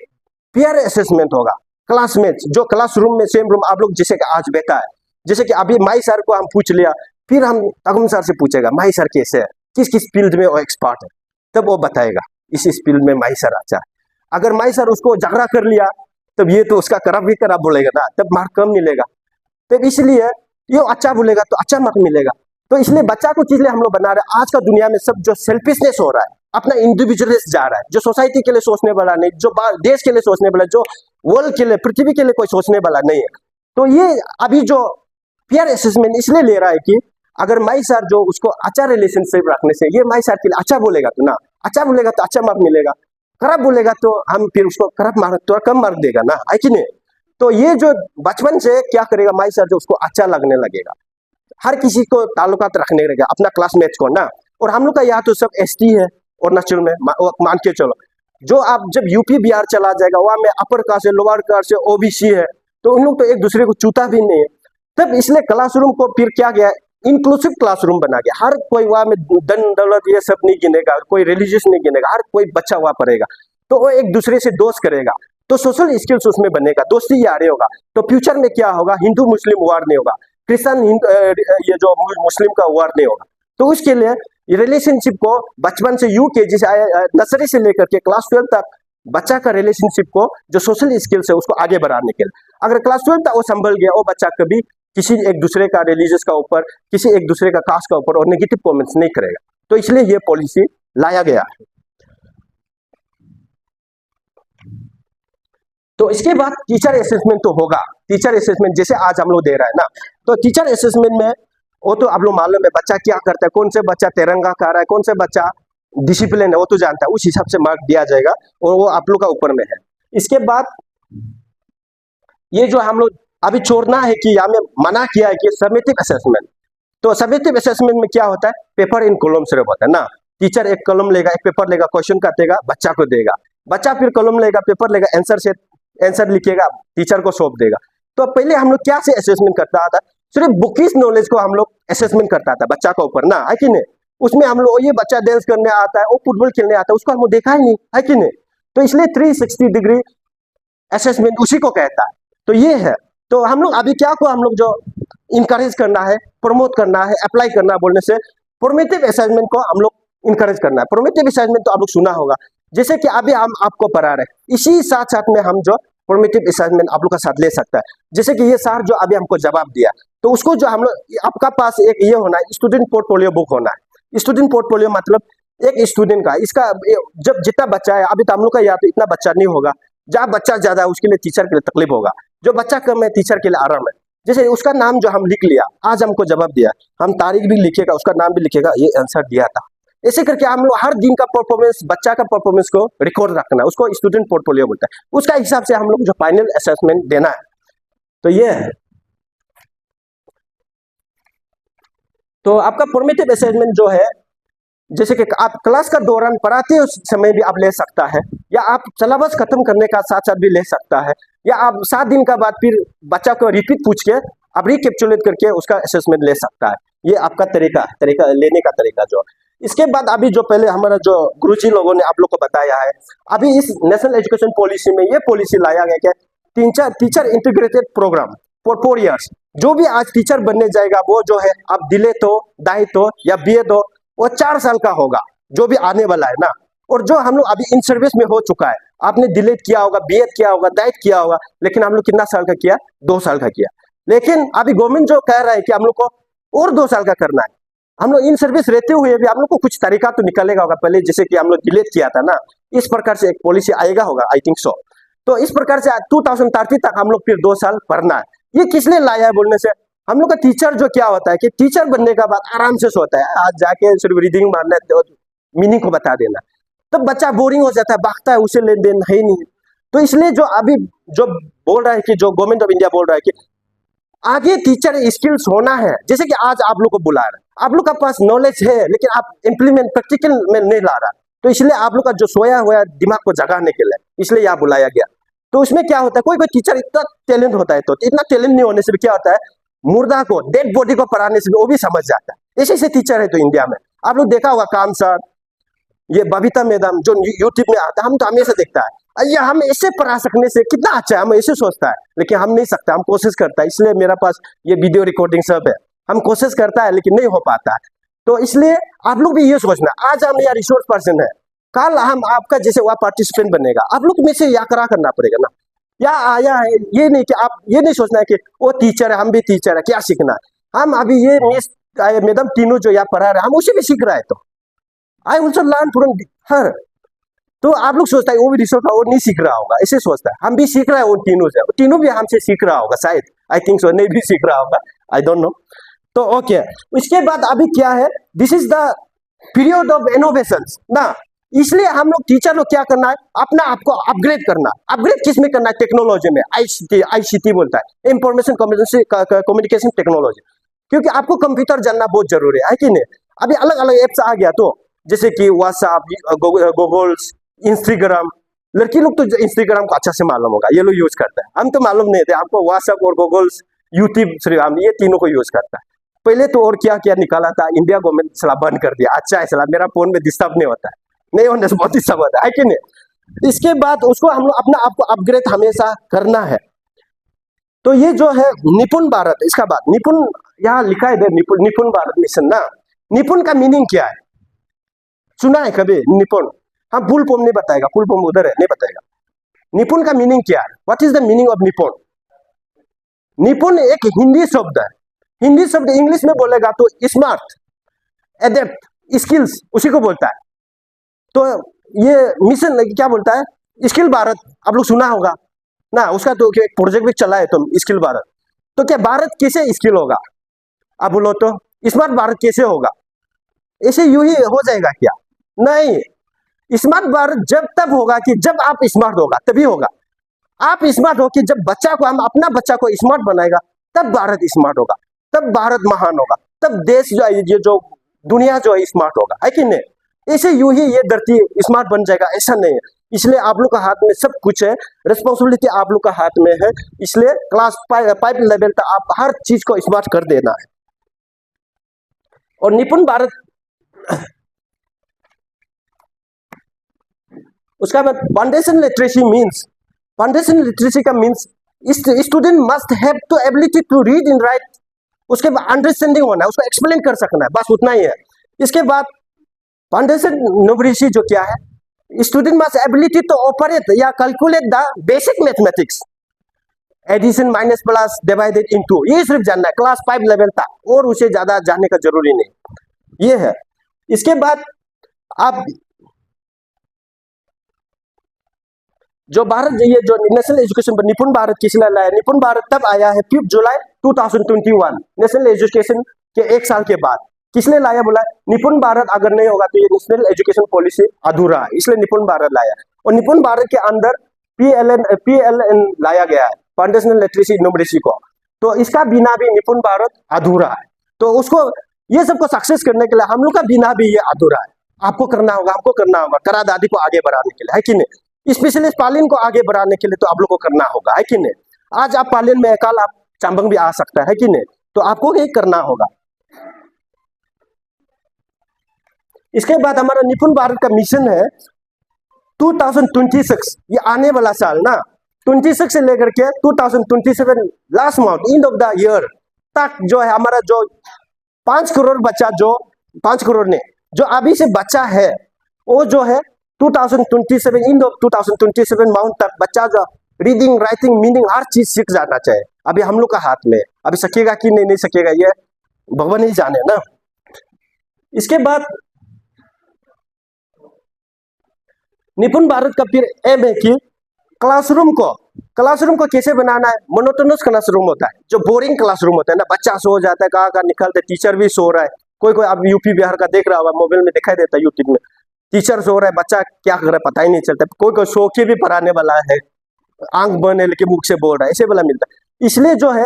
पीयर असेसमेंट होगा। क्लासमेट जो क्लासरूम में सेम रूम आप लोग जैसे कि आज बैठा है, जैसे कि अभी माई सर को हम पूछ लिया, फिर हम तगम सर से पूछेगा माई सर कैसे है, किस किस फील्ड में वो एक्सपर्ट है, तब वो बताएगा इस फील्ड में माई सर अच्छा है। अगर माई सर उसको झगड़ा कर लिया तब ये तो उसका खराब भी खराब बोलेगा ना, तब मार्क कम मिलेगा। तब इसलिए ये अच्छा बोलेगा तो अच्छा मार्क मिलेगा। तो इसलिए बच्चा को किस लिए हम लोग बना रहे हैं, आज का दुनिया में सब जो सेल्फिशनेस हो रहा है, अपना इंडिविजुअलिस्ट जा रहा है, जो सोसाइटी के लिए सोचने वाला नहीं, जो देश के लिए सोचने वाला, जो वर्ल्ड के लिए, पृथ्वी के लिए कोई सोचने वाला नहीं है। तो ये अभी जो पीयर असेसमेंट इसलिए ले रहा है कि अगर माई सर जो उसको अच्छा रिलेशनशिप रखने से ये माई सर के लिए अच्छा बोलेगा तो ना, अच्छा बोलेगा तो अच्छा मार्क मिलेगा, खराब बोलेगा तो हम फिर उसको खराब मार्क तो कम मार्क देगा ना, है कि नहीं। तो ये जो बचपन से क्या करेगा माई सर जो उसको अच्छा लगने लगेगा, हर किसी को ताल्लुकात रखने लगेगा अपना क्लासमेट्स को ना। और हम लोग का यहाँ तो सब एसटी है और नेचुरल में मान के चलो, जो आप जब यूपी बिहार चला जाएगा वहां में अपर कास्ट है, लोअर कास्ट है, ओबीसी है, तो उन लोग तो एक दूसरे को चूता भी नहीं है। तब इसलिए क्लासरूम को फिर क्या गया, इंक्लूसिव क्लासरूम बना गया। हर कोई वहां में धन दौलत ये सब नहीं गिनेगा, कोई रिलीजियस नहीं गिनेगा, हर कोई बच्चा वहां पढ़ेगा, तो वो एक दूसरे से दोस्त करेगा, तो सोशल स्किल्स उसमें बनेगा, दोस्ती यारी होगा। तो फ्यूचर में क्या होगा, हिंदू मुस्लिम वार नहीं होगा, क्रिश्चियन ये जो मुस्लिम का वार नहीं होगा। तो उसके लिए रिलेशनशिप को बचपन से यूकेजी से नर्सरी से लेकर के क्लास 12 तक बच्चा का रिलेशनशिप को जो सोशल स्किल्स है उसको आगे बढ़ाने के लिए, अगर क्लास 12 तक वो संभल गया, वो बच्चा कभी किसी एक दूसरे का रिलीजियस का ऊपर, किसी एक दूसरे का कास्ट का ऊपर और नेगेटिव कमेंट्स नहीं करेगा। तो इसलिए ये पॉलिसी लाया गया है। तो इसके बाद टीचर असेसमेंट तो होगा। टीचर असेसमेंट जैसे आज हम लोग दे रहे हैं ना, तो टीचर असेसमेंट में वो तो आप लोग मालूम है बच्चा क्या करता है, कौन से बच्चा तिरंगा खा रहा है, कौन से बच्चा डिसिप्लिन है, वो तो जानता है, उस हिसाब से मार्क दिया जाएगा और वो आप लोग का ऊपर में है। इसके बाद ये जो हम लोग अभी छोड़ना है कि यहाँ में मना किया है कि समेटिव असेसमेंट। तो समेटिव असेसमेंट में क्या होता है, पेपर इन कॉलम से होता है ना, टीचर एक कॉलम लेगा, एक पेपर लेगा, क्वेश्चन काटेगा, बच्चा को देगा, बच्चा फिर कॉलम लेगा, पेपर लेगा, आंसर लिखेगा, टीचर को सौंप देगा। तो पहले हम लोग क्या से असेसमेंट करता था, सिर्फ बुकिश नॉलेज को हम लोग असेसमेंट करता था बच्चा का ऊपर ना, है कि नहीं। उसमें हम लोग ये बच्चा डांस करने आता है, वो फुटबॉल खेलने आता है, उसको हम लोग देखा ही नहीं, है कि नहीं। तो इसलिए 360 डिग्री असेसमेंट उसी को कहता है। तो ये है, तो हम लोग अभी क्या को हम लोग जो इंकरेज करना है, प्रमोट करना है, अप्लाई करना है, बोलने से फॉर्मेटिव असेसमेंट को हम लोग इंकरेज करना है। फॉर्मेटिव असेसमेंट तो आप लोग सुना होगा, जैसे कि अभी हम आपको पढ़ा रहे, इसी साथ साथ में हम जो फॉर्मेटिव असेसमेंट आप लोग का साथ ले सकता है। जैसे कि ये सर जो अभी हमको जवाब दिया, तो उसको जो हम लोग, आपका पास एक ये होना है, स्टूडेंट पोर्टफोलियो बुक होना है। स्टूडेंट पोर्टफोलियो मतलब एक स्टूडेंट का, इसका जब जितना बच्चा है, अभी तो हम लोग का यहाँ तो इतना बच्चा नहीं होगा, जहाँ बच्चा ज्यादा है उसके लिए टीचर के लिए तकलीफ होगा, जो बच्चा कम है टीचर के लिए आराम है। जैसे उसका नाम जो हम लिख लिया, आज हमको जवाब दिया, हम तारीख भी लिखेगा, उसका नाम भी लिखेगा, ये आंसर दिया था। ऐसे करके हम लोग हर दिन का परफॉर्मेंस, बच्चा का परफॉर्मेंस को रिकॉर्ड रखना है, उसको स्टूडेंट पोर्टफोलियो बोलता है। उसका हिसाब से हम लोग जो फाइनल असेसमेंट देना है, तो ये है। तो आपका फॉर्मेटिव असेसमेंट जो है, जैसे कि आप क्लास का दौरान पढ़ाते उस समय भी आप ले सकता है, या आप सिलेबस खत्म करने का साथ साथ भी ले सकता है, या आप 7 दिन का बाद फिर बच्चा को रिपीट पूछ के आप रिकैप्चुलेट करके उसका असेसमेंट ले सकता है। ये आपका तरीका लेने का तरीका जो। इसके बाद अभी जो पहले हमारा जो गुरुजी लोगों ने आप लोग को बताया है, अभी इस नेशनल एजुकेशन पॉलिसी में ये पॉलिसी लाया गया कि teacher integrated program for 4 years. जो भी आज टीचर बनने जाएगा वो जो है, आप दिलेट हो, दाहित हो या बीएड हो, वो 4 साल का होगा, जो भी आने वाला है ना। और जो हम लोग अभी इन सर्विस में हो चुका है, आपने दिलेट किया होगा, बीएड किया होगा, दाहित किया होगा, लेकिन हम लोग कितना साल का किया, 2 साल का किया। लेकिन अभी गवर्नमेंट जो कह रहा है कि हम लोग को और 2 साल का करना है। हम लोग इन सर्विस रहते हुए भी हम लोग को कुछ तरीका तो निकलेगा होगा, पहले जैसे कि हम लोग डिलेट किया था ना, इस प्रकार से एक पॉलिसी आएगा होगा, आई थिंक सो। तो इस प्रकार से 2030 तक हम लोग फिर 2 साल पढ़ना है। ये किस लिए लाया है बोलने से, हम लोग का टीचर जो क्या होता है कि टीचर बनने का बाद आराम से सोता है, आज जाके सिर्फ रीडिंग मारना है, मीनिंग को बता देना, तब बच्चा बोरिंग हो जाता है, भागता है, उसे लेन देन है ही नहीं। तो इसलिए जो अभी जो बोल रहा है कि जो गवर्नमेंट ऑफ इंडिया बोल रहा है कि आगे टीचर स्किल्स होना है, जैसे कि आज आप लोग को बुला रहा है, आप लोग का पास नॉलेज है लेकिन आप इम्प्लीमेंट प्रैक्टिकल में नहीं ला रहा, तो इसलिए आप लोग का जो सोया हुआ दिमाग को जगाने के लिए इसलिए यहाँ बुलाया गया। तो उसमें क्या होता है, कोई कोई टीचर इतना टैलेंट होता है, तो इतना टैलेंट नहीं होने से भी क्या होता है, मुर्दा को, डेड बॉडी को पढ़ाने से भी वो भी समझ जाता है। ऐसे ऐसे टीचर है तो इंडिया में आप लोग देखा होगा, काम सर, ये बबीता मैडम जो यूट्यूब में आता है, हम तो हमेशा देखता है, अय्या हम ऐसे पढ़ा सकने से कितना अच्छा है, हम ऐसे सोचता है, लेकिन हम नहीं सकता, हम कोशिश करता है। इसलिए मेरा पास ये वीडियो रिकॉर्डिंग सब है, हम कोशिश करता है लेकिन नहीं हो पाता है। तो इसलिए आप लोग भी ये सोचना, आज हम यहाँ रिसोर्स पर्सन है, कल हम आपका जैसे वह पार्टिसिपेंट बनेगा, आप लोग में से या करा करना पड़ेगा ना, या आया है। ये नहीं कि आप ये नहीं सोचना है कि वो टीचर है, हम भी टीचर है, क्या सीखना है। हम अभी ये मिस मैडम तीनों जो यहाँ पढ़ा रहे हैं, हम उसी भी सीख रहा है, तो I also learn from her. तो आप लोग सोचता है वो भी रिसोर्स वो नहीं सीख रहा होगा, ऐसे सोचता है, हम भी सीख रहे हैं उन तीनों से, तीनों भी हमसे सीख रहा होगा शायद, आई थिंक सो, नहीं भी सीख रहा होगा, आई डोंट नो। तो ओके, इसके बाद अभी क्या है, this is the period of innovation ना। इसलिए हम लोग टीचर लोग क्या करना है, अपना आपको अपग्रेड करना। अपग्रेड किस में करना है? टेक्नोलॉजी में। आईसीटी बोलता है, इंफॉर्मेशन कम्युनिकेशन टेक्नोलॉजी। क्योंकि आपको कंप्यूटर जानना बहुत जरूरी है कि नहीं? अभी अलग अलग एप्स आ गया, तो जैसे कि व्हाट्सएप, गूगल्स, इंस्टाग्राम। लड़की लोग तो इंस्टाग्राम को अच्छा से मालूम होगा, ये लोग यूज करते हैं। हम तो मालूम नहीं थे, हमको व्हाट्सएप और गूगल्स, यूट्यूब, हम ये तीनों को यूज करता है। पहले तो और क्या क्या निकाला था, इंडिया गवर्नमेंट सलाह बंद कर दिया। अच्छा है सलाह, मेरा फोन में डिस्टर्ब नहीं होता है, नहीं होने से बहुत डिस्टर्ब होता है कि नहीं? इसके बाद उसको हम लोग अपना आपको अपग्रेड हमेशा करना है। तो ये जो है निपुण भारत, इसका बाद निपुण यहाँ लिखा है, निपुण भारत मिशन ना। निपुण का मीनिंग क्या है, सुना है कभी? निपुण, हाँ, फुल फॉर्म नहीं बताएगा, फुल फॉर्म उधर है, नहीं बताएगा। निपुण का मीनिंग क्या है? What is the meaning of निपुण? निपुण एक हिंदी शब्द है। हिंदी शब्द इंग्लिश में बोलेगा तो स्मार्ट, एडेप्ट, स्किल्स, उसी को बोलता है। तो ये मिशन क्या बोलता है? स्किल भारत, आप लोग सुना होगा ना, उसका तो एक प्रोजेक्ट भी चला है तो स्किल भारत। तो क्या भारत कैसे स्किल होगा? आप बोलो तो स्मार्ट भारत कैसे होगा? ऐसे यूं ही हो जाएगा क्या? नहीं, स्मार्ट भारत जब तब होगा कि जब आप स्मार्ट होगा, तभी होगा। आप स्मार्ट हो कि जब बच्चा को, हम अपना बच्चा को स्मार्ट बनाएगा, तब भारत स्मार्ट होगा, तब भारत महान होगा, तब देश जो है, ये जो दुनिया जो है स्मार्ट होगा, है कि नहीं? ऐसे यूं ही ये धरती स्मार्ट बन जाएगा, ऐसा नहीं है। इसलिए आप लोग का हाथ में सब कुछ है, रिस्पॉन्सिबिलिटी आप लोग का हाथ में है। इसलिए क्लास 5 लेवल तक आप हर चीज को स्मार्ट कर देना है। और निपुण भारत, उसका बाद foundation literacy means, foundation literacy का means student must have to ability to read and write. उसके बाद अंडरस्टैंडिंग होना है, उसको एक्सप्लेन कर सकना है, बस उतना ही है। इसके बाद फाउंडेशन न्यूमरेसी जो क्या है, student must ability to operate या calculate the basic mathematics, addition, minus, plus, divided into, ये सिर्फ जानना है क्लास 5 लेवल तक, और उसे ज्यादा जानने का जरूरी नहीं, ये है। इसके बाद आप जो भारत, ये जो नेशनल एजुकेशन पर निपुण भारत किसने लाया? निपुण भारत तब आया है 5 जुलाई 2021, नेशनल एजुकेशन के 1 साल के बाद। किसने लाया? बोला निपुण भारत अगर नहीं होगा तो ये नेशनल एजुकेशन पॉलिसी अधूरा है, इसलिए निपुण भारत लाया। और निपुण भारत के अंदर PLN लाया गया है, फाउंडेशनल लिटरेसी न्यूमरेसी को। तो इसका बिना भी निपुण भारत अधूरा है। तो उसको, ये सबको सक्सेस करने के लिए हम लोग का बिना भी ये अधूरा है। आपको करना होगा, हमको करना होगा, करा दादी को आगे बढ़ाने के लिए, है कि नहीं? स्पेशलिस्ट पालिन को आगे बढ़ाने के लिए तो आप लोग को करना होगा, है कि नहीं? आज आप पालिन में, कल आप चांबंग भी आ सकता है कि नहीं? तो आपको ये करना होगा। इसके बाद हमारा निपुण भारत का मिशन है 2026, ये आने वाला साल ना, 26 से लेकर के 2027 last month, end of the year तक जो है हमारा जो 5 करोड़ बच्चा, जो 5 करोड़ ने जो अभी से बच्चा है, वो जो है 2027, एंड ऑफ 2027 मंथ तक बच्चा जो रीडिंग, राइटिंग, मीनिंग हर चीज सीख जाना चाहिए। अभी हम लोग का हाथ में, अभी सकेगा कि नहीं सकेगा ये भगवान ही जाने ना। इसके बाद निपुण भारत का फिर एम है कि क्लासरूम को कैसे बनाना है? मोनोटोनस क्लासरूम होता है, जो बोरिंग क्लासरूम होता है ना, बच्चा सो जाता है, कहाँ निकलते, टीचर भी सो रहा है, कोई अब यूपी बिहार का देख रहा होगा, मोबाइल में दिखाई देता है, यूट्यूब में टीचर सो रहा है, बच्चा क्या कर रहा है पता ही नहीं चलता, कोई सो के भी पढ़ाने वाला है, आंख बंद है लेकिन मुख से बोल रहा है, ऐसे वाला मिलता है। इसलिए जो है,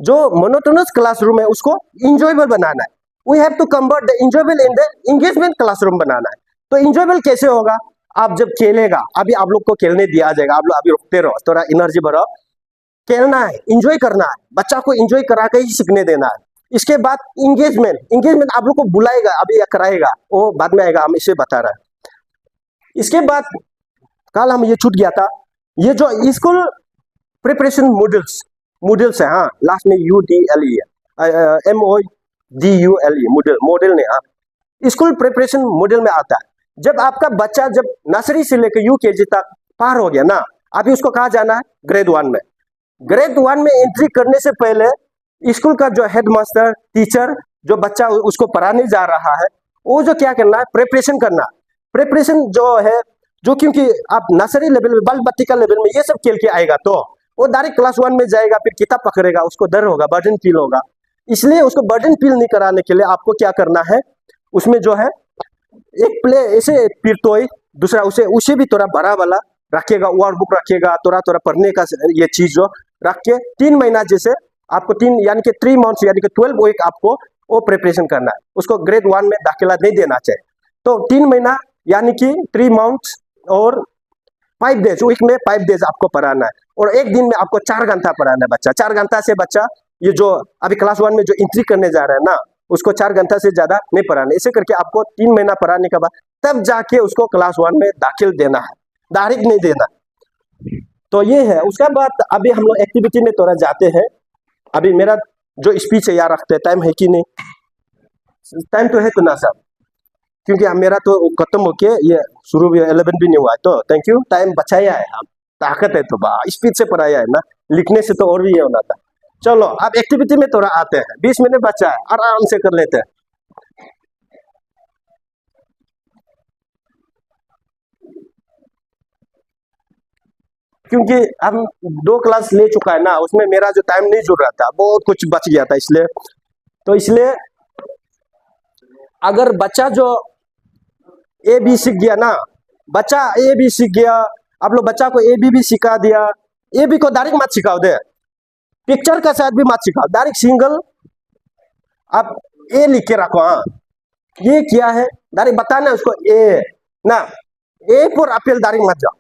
जो मोनोटोनस क्लासरूम है उसको इंजॉयबल बनाना है। We have to convert the enjoyable in the engagement classroom बनाना है। तो इंजॉयबल कैसे होगा? आप जब खेलेगा, अभी आप लोग को खेलने दिया जाएगा, आप लोग अभी रुकते रहो, थोड़ा एनर्जी भरो, खेलना है, इंजॉय करना है, बच्चा को इंजॉय करा के ही सीखने देना है। इसके बाद इंगेजमेंट आप लोग को बुलाएगा, अभी या कराएगा, वो बाद में आएगा, हम इसे बता रहे हैं। इसके बाद कल हम ये छूट गया था, ये जो स्कूल प्रिपरेशन मॉडल्स है, हाँ, लास्ट में UDLE है, MODULE, मॉडल ने, हाँ, स्कूल प्रिपरेशन मॉडल में आता है। जब आपका बच्चा जब नर्सरी से लेकर UKG तक पार हो गया ना, अभी उसको कहाँ जाना है? ग्रेड 1 में। ग्रेड 1 में एंट्री करने से पहले स्कूल का जो हेडमास्टर, टीचर, जो बच्चा उसको पढ़ाने जा रहा है, वो जो क्या करना है? प्रिपरेशन करना। प्रिपरेशन जो है, जो क्योंकि आप नर्सरी लेवल में, बाल बच्चे का लेवल में ये सब खेल के आएगा, तो वो डायरेक्ट क्लास 1 में जाएगा, फिर किताब पकड़ेगा, उसको डर होगा, बर्डन फील होगा। इसलिए उसको बर्डन फील नहीं कराने के लिए आपको क्या करना है? उसमें जो है एक प्ले, ऐसे पिरतोय दूसरा उसे उसे भी थोड़ा बड़ा वाला रखिएगा, वर्कबुक रखिएगा, थोड़ा थोड़ा पढ़ने का ये चीज जो रख के 3 महीना जैसे आपको 3 यानी कि 3 मंथ्स यानी कि 12 वीक आपको वो प्रिपरेशन करना है। उसको ग्रेड 1 में दाखिला नहीं देना चाहिए। तो 3 महीना यानी कि 3 मंथ्स और 5 डेज, वीक में 5 डेज आपको पढ़ाना है, और एक दिन में आपको 4 घंटा पढ़ाना है बच्चा। 4 घंटा से बच्चा ये जो अभी क्लास 1 में जो एंट्री करने जा रहा है ना, उसको 4 घंटा से ज्यादा नहीं पढ़ाना। ऐसे करके आपको 3 महीना पढ़ाने के बाद तब जाके उसको क्लास 1 में दाखिल देना है, डायरेक्ट नहीं देना। तो ये है। उसके बाद अभी हम लोग एक्टिविटी में थोड़ा जाते हैं। अभी मेरा जो स्पीच है यार रखते हैं, टाइम है कि नहीं? टाइम तो है तो ना सर, क्योंकि अब मेरा तो खत्म होके ये शुरू भी 11 भी नहीं हुआ है। तो थैंक यू, टाइम बचाया है, हम ताकत है तो बा स्पीड से पढ़ाया है ना, लिखने से तो और भी ये होना था। चलो अब एक्टिविटी में थोड़ा आते हैं, 20 मिनट बचा है, आराम से कर लेते हैं। क्योंकि हम 2 क्लास ले चुका है ना, उसमें मेरा जो टाइम नहीं जुड़ रहा था, बहुत कुछ बच गया था, इसलिए तो इसलिए अगर बच्चा जो ए बी सीख गया ना, बच्चा ए बी सीख गया, आप लोग बच्चा को ए बी भी सिखा दिया। ए बी को डायरेक्ट मत सिखाओ दे, पिक्चर के साथ भी मत सिखाओ, डायरेक्ट सिंगल आप ए लिख के रखो। हाँ, ये क्या है डायरेक्ट बताना उसको ए ना, ए फॉर अपील डायरेक्ट मत जाओ।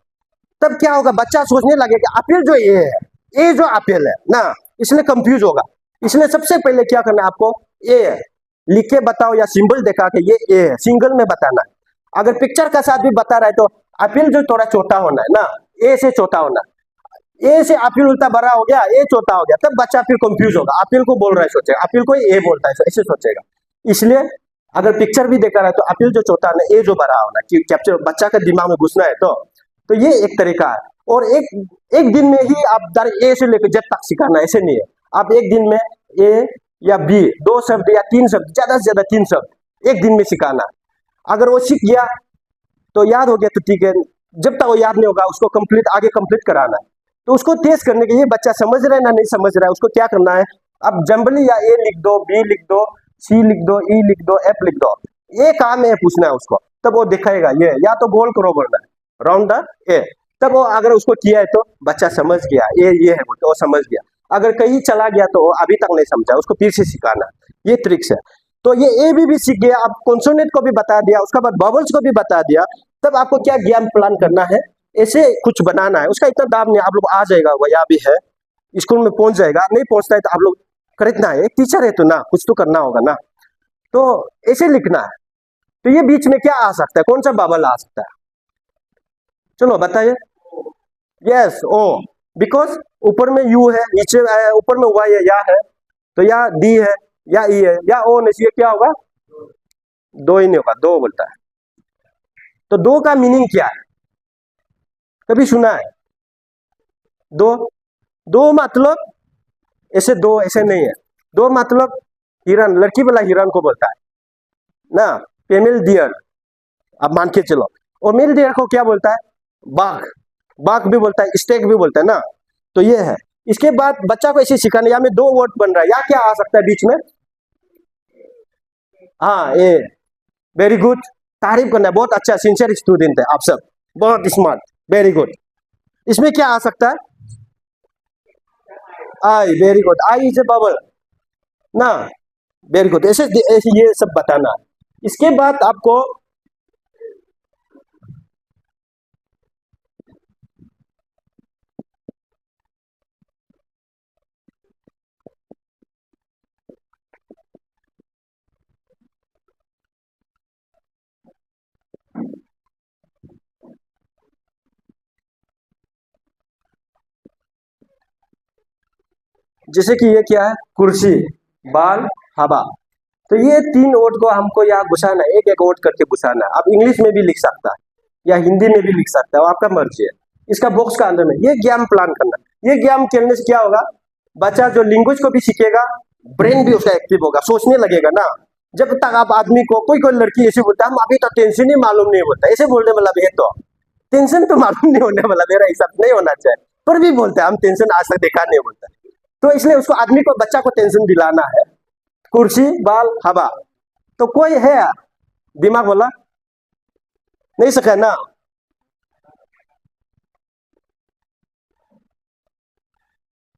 तब क्या होगा, बच्चा सोचने लगेगा अपील जो ए है, ए जो अपील है ना, इसलिए कंफ्यूज होगा। इसलिए सबसे पहले क्या करना है आपको, ए लिख के बताओ या सिंबल दिखा के ये ए है, सिंगल में बताना है। अगर पिक्चर का साथ भी बता रहा है तो अपील जो थोड़ा छोटा होना है ना, ए से छोटा होना। ए से अपील उल्टा बड़ा हो गया, ए छोटा हो गया, तब बच्चा फिर कंफ्यूज होगा, अपील को बोल रहा है सोचेगा, अपील को ए बोलता है ऐसे सोचेगा। इसलिए अगर पिक्चर भी देखा रहा है तो अपील जो छोटा है ए जो बड़ा होना, कि कैप्चर बच्चा का दिमाग में घुसना है। तो ये एक तरीका है। और एक दिन में ही आप ए से लेकर जेड तक सिखाना, ऐसे नहीं है। आप एक दिन में ए या बी 2 शब्द या 3 शब्द, ज्यादा से ज्यादा 3 शब्द एक दिन में सिखाना। अगर वो सीख गया तो याद हो गया तो ठीक है, जब तक वो याद नहीं होगा उसको आगे कंप्लीट कराना है। तो उसको टेस्ट करने के लिए बच्चा समझ रहा है ना नहीं समझ रहा है, उसको क्या करना है, अब जंबली या ए लिख दो, बी लिख दो, सी लिख दो, ई लिख दो, एफ लिख दो। ये काम है पूछना है उसको, तब वो दिखाएगा ये, या तो गोल करो बोलना है राउंड द ए। तब वो अगर उसको किया है तो बच्चा समझ गया ये है बोलते, वो समझ गया। अगर कहीं चला गया तो वो अभी तक नहीं समझा, उसको फिर से सिखाना, ये ट्रिक्स है। तो ये ए भी सीख गया, आप कॉन्सोनेंट को भी बता दिया, उसके बाद बबल्स को भी बता दिया। तब आपको क्या गेम प्लान करना है, ऐसे कुछ बनाना है। उसका इतना दाम नहीं, आप लोग आ जाएगा, वो यहाँ भी है, स्कूल में पहुंच जाएगा। नहीं पहुंचता है तो आप लोग खरीदना है, एक टीचर है तो ना, कुछ तो करना होगा ना। तो ऐसे लिखना है। तो ये बीच में क्या आ सकता है, कौन सा बबल आ सकता है, चलो बताइए। यस ओ, बिकॉज ऊपर में यू है, नीचे ऊपर में वाई है, या है तो या डी है या ई है या ओ नहीं, ये क्या होगा, 2 ही नहीं होगा, 2 बोलता है। तो 2 का मीनिंग क्या है, कभी सुना है? 2 मतलब ऐसे 2 ऐसे नहीं है। 2 मतलब हिरन, लड़की वाला हिरन को बोलता है ना, फीमेल डियर, अब मान के चलो। और मेल डियर को क्या बोलता है, बाघ, बाघ भी बोलता है, स्टेक भी बोलता है ना। तो ये है। इसके बाद बच्चा को ऐसे सिखाना, या में 2 वर्ड बन रहा है, या क्या आ सकता है बीच में, हाँ ए, वेरी गुड, तारीफ करना है, बहुत अच्छा, सिंसियर स्टूडेंट है आप सब, बहुत स्मार्ट, वेरी गुड। इसमें क्या आ सकता है, I, very good, I is a bubble ना, वेरी गुड, ऐसे ऐसे ये सब बताना। इसके बाद आपको जैसे कि ये क्या है, कुर्सी, बाल, हवा। तो ये 3 वर्ड को हमको यहाँ घुसाना है, एक एक वर्ड करके घुसाना है। आप इंग्लिश में भी लिख सकता है या हिंदी में भी लिख सकता है, वो आपका मर्जी है। इसका बॉक्स का अंदर में ये गेम प्लान करना। ये गेम खेलने से क्या होगा, बच्चा जो लैंग्वेज को भी सीखेगा, ब्रेन भी उसका एक्टिव होगा, सोचने लगेगा ना। जब तक आप आदमी को, कोई कोई लड़की ऐसे बोलता है हम अभी तो टेंशन ही मालूम नहीं बोलता, ऐसे बोलने वाला है, तो टेंशन तो मालूम नहीं होने वाला, मेरा हिसाब नहीं होना चाहिए, पर भी बोलता है हम टेंशन आज तक देखा नहीं बोलता। तो इसलिए उसको, आदमी को, बच्चा को टेंशन दिलाना है। कुर्सी, बाल, हवा। तो कोई है दिमाग वाला, नहीं सका ना,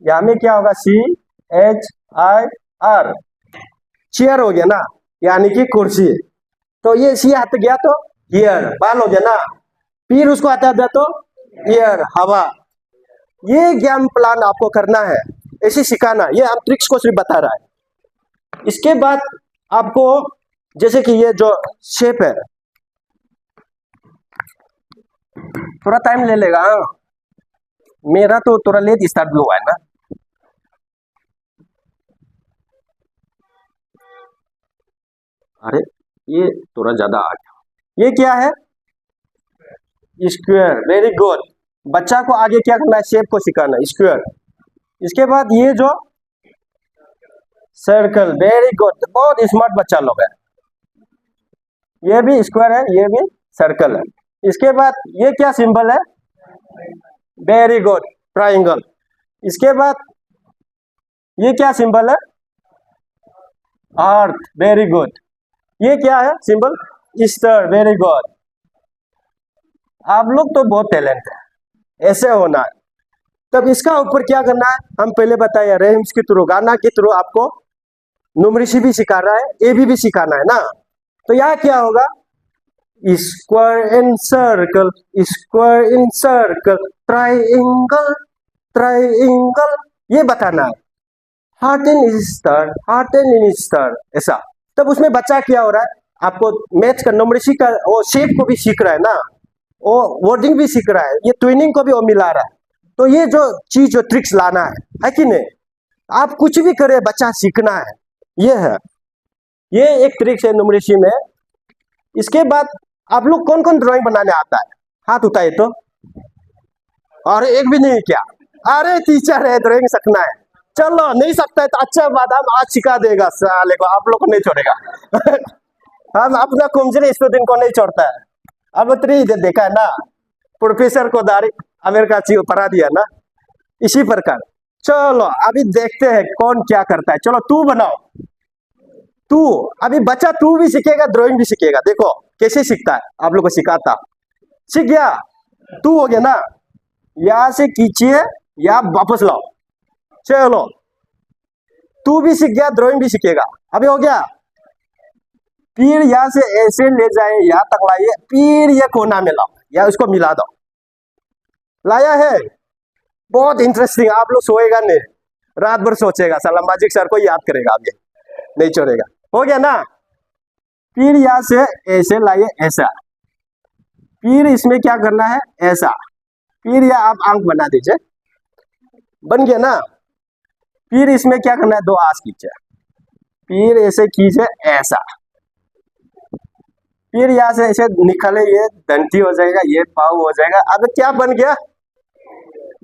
यहाँ में क्या होगा, CHIR, चेयर हो गया ना, यानी कि कुर्सी। तो ये सी हट गया तो ईयर, बाल हो गया ना, फिर उसको हटा दिया तो ईयर, हवा। ये ज्ञान प्लान आपको करना है, ऐसे सिखाना। ये हम ट्रिक्स को सिर्फ बता रहा है। इसके बाद आपको जैसे कि ये जो शेप है, थोड़ा टाइम ले लेगा। हाँ, मेरा तो थोड़ा लेट स्टार्ट भी हुआ है ना। अरे ये थोड़ा ज्यादा आ गया। ये क्या है, स्क्वायर, वेरी गुड। बच्चा को आगे क्या करना है, शेप को सिखाना, स्क्वायर। इसके बाद ये जो सर्कल, वेरी गुड, बहुत स्मार्ट बच्चा लोग है। ये भी स्क्वायर है, ये भी सर्कल है। इसके बाद ये क्या सिंबल है, वेरी गुड, ट्राइंगल। इसके बाद ये क्या सिंबल है, अर्थ, वेरी गुड। ये क्या है सिंबल, ईस्टर, वेरी गुड। आप लोग तो बहुत टैलेंट है, ऐसे होना है। तब इसका ऊपर क्या करना है, हम पहले बताए रेम्स के थ्रू, गाना के थ्रू आपको न्यूमरेसी भी सिखा रहा है, एबी भी सिखाना है ना। तो यहाँ क्या होगा, स्क्वायर इन सर्कल, स्क्वायर इन सर्कल, ट्राइंगल, ट्राइंगल, ये बताना है। Heart and star, heart and star, ऐसा। तब उसमें बच्चा क्या हो रहा है, आपको मैथ्स का न्यूमरेसी का वो शेप को भी सीख रहा है ना, वो वर्डिंग भी सीख रहा है, ये ट्विनिंग को भी वो मिला रहा है। तो ये जो चीज, जो ट्रिक्स लाना है कि नहीं। आप कुछ भी करे, बच्चा सीखना है, ये है। ये एक ट्रिक्स है न्यूमरेसी में। इसके बाद आप लोग कौन कौन ड्राइंग बनाने आता है, हाथ उठाए तो। और एक भी नहीं क्या, अरे टीचर है, ड्राइंग सीखना है। चलो नहीं सकता है तो अच्छा बात, हम आज सिखा देगा साले को, आप लोग को नहीं छोड़ेगा। हम अपना कमजोर स्टूडेंट को नहीं छोड़ता है। अब देखा है ना, प्रोफेसर को डायरेक्ट अमेरिका पढ़ा दिया ना, इसी प्रकार। चलो अभी देखते हैं कौन क्या करता है। चलो तू बनाओ, तू अभी बच्चा, तू भी सीखेगा, ड्राइंग भी सीखेगा। देखो कैसे सीखता है, आप लोग को सिखाता। सीख गया, तू हो गया ना, यहां से खींचिए या वापस लाओ। चलो तू भी सीख गया, ड्राइंग भी सीखेगा, अभी हो गया। फिर यहां से ऐसे ले जाए, यहां तक लाइए, फिर ये कोना में लाओ या उसको मिला दो। लाया है, बहुत इंटरेस्टिंग। आप लोग सोएगा नहीं, रात भर सोचेगा, साला मैजिक सर को याद करेगा, आगे नहीं छोड़ेगा। हो गया ना। फिर यहां से ऐसे लाइए, ऐसा। फिर इसमें क्या करना है, ऐसा। फिर यह आप आंख बना दीजिए, बन गया ना। फिर इसमें क्या करना है, दो आंख खींचे, फिर ऐसे खींचे, ऐसा। फिर यहां से ऐसे निकाले, ये दंती हो जाएगा, ये पाव हो जाएगा। अब क्या बन गया,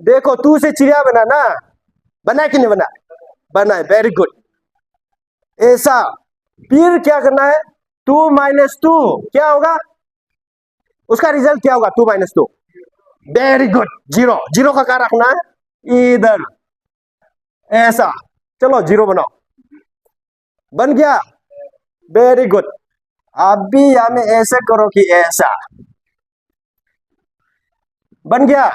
देखो तू से चिड़िया बना ना, बना कि नहीं बना, बना है, वेरी गुड, ऐसा। फिर क्या करना है, 2 माइनस 2 क्या होगा, उसका रिजल्ट क्या होगा, 2 माइनस 2, वेरी गुड, 0। 0 का क्या रखना है, इधर, ऐसा। चलो 0 बनाओ, बन गया, वेरी गुड। आप भी यहां में ऐसे करो कि ऐसा, बन गया।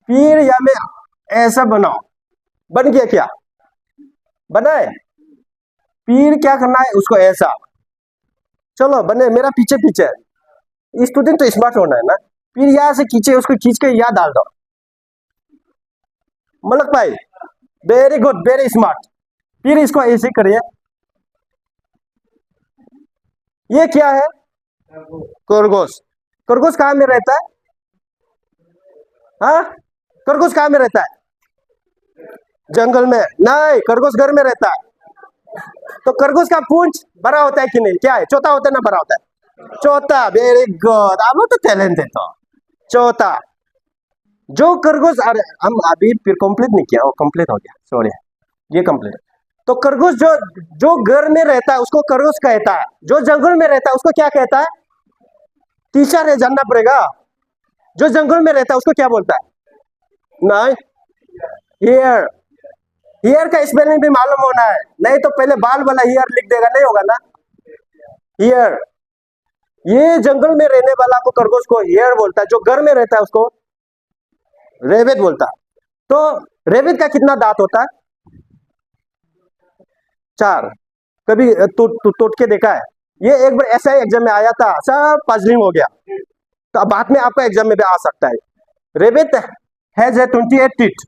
फिर यहां में ऐसा बनाओ, बन गया क्या, बनाए। फिर क्या करना है, उसको ऐसा। चलो बने, मेरा पीछे पीछे। स्टूडेंट तो स्मार्ट होना है ना। फिर यहां से खींचे, उसको खींच के यहां डाल दो। मलक भाई, वेरी गुड, वेरी स्मार्ट। फिर इसको ऐसे करिए। ये क्या है, खरगोश। खरगोश कहां में रहता है, हाँ, खरगोश कहां में रहता है, जंगल में नहीं, खरगोश घर में रहता है। तो खरगोश का पूंछ बड़ा होता है कि नहीं, क्या है, छोटा होता है ना, बड़ा होता है, छोटा, वेरी गुड। आप तो टैलेंट है, तो छोटा। जो खरगोश, अरे हम अभी फिर कंप्लीट नहीं किया, वो कंप्लीट हो गया, सॉरी, ये कंप्लीट। तो खरगोश जो जो घर में रहता है उसको खरगोश कहता है, जो जंगल में रहता है उसको क्या कहता है, टीचर है, जानना पड़ेगा। जो जंगल में रहता है उसको क्या बोलता है, नहीं, हियर। हियर का स्पेलिंग भी मालूम होना है, नहीं तो पहले बाल वाला हियर लिख देगा, नहीं होगा ना, हियर। ये जंगल में रहने वाला को खरगोश को हियर बोलता है, जो घर में रहता है उसको रेबिट बोलता है। तो रेबिट का कितना दांत होता है? 4। कभी तोड़ के देखा है? ये एक बार ऐसा ही एग्जाम में आया था, सब पजलिंग हो गया, तो अब बाद में आपका एग्जाम में भी आ सकता है। Rebate has 28 teeth.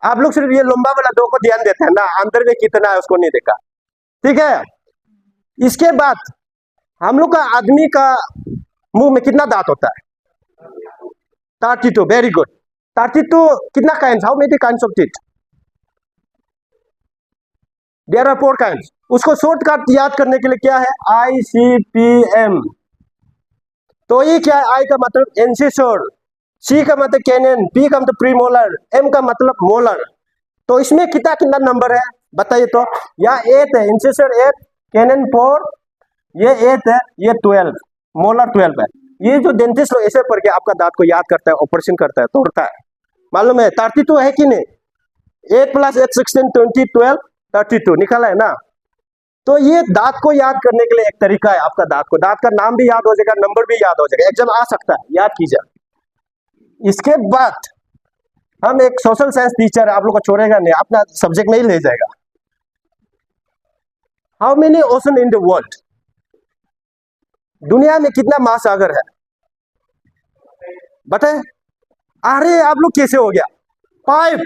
आप लोग सिर्फ ये लंबा वाला 2 को ध्यान देते हैं ना, अंदर में कितना है उसको नहीं देखा, ठीक है। इसके बाद हम लोग का आदमी का मुंह में कितना दांत होता है? 32। Very good. 32 कितना kinds? How many kinds of teeth? There are 4 kinds. उसको शॉर्टकट याद करने के लिए क्या है? ICPM। तो ये क्या है? आई का मतलब इंसिसर, सी का मतलब कैनन, पी का मतलब प्रीमोलर, एम का मतलब मोलर। तो इसमें कितना कितना नंबर है बताइए तो? या 8 है, इंसिसर 8, कैनन 4, ये 8 है, ये 12, मोलर 12 है। ये जो डेंटिस्ट लोग ऐसे पढ़ के आपका दांत को याद करता है, ऑपरेशन करता है, तोड़ता है, मालूम है? 32 है कि नहीं? 8 + 8 16 20 12 32 निकाला है ना। तो ये दांत को याद करने के लिए एक तरीका है। आपका दांत का नाम भी याद हो जाएगा, नंबर भी याद हो जाएगा, एग्जाम आ सकता है, याद कीजिए। इसके बाद हम एक सोशल साइंस टीचर है, आप लोग को छोड़ेगा नहीं, अपना सब्जेक्ट में ही ले जाएगा। How many ocean in the world? दुनिया में कितना महासागर है बताए? अरे आप लोग कैसे हो गया? 5।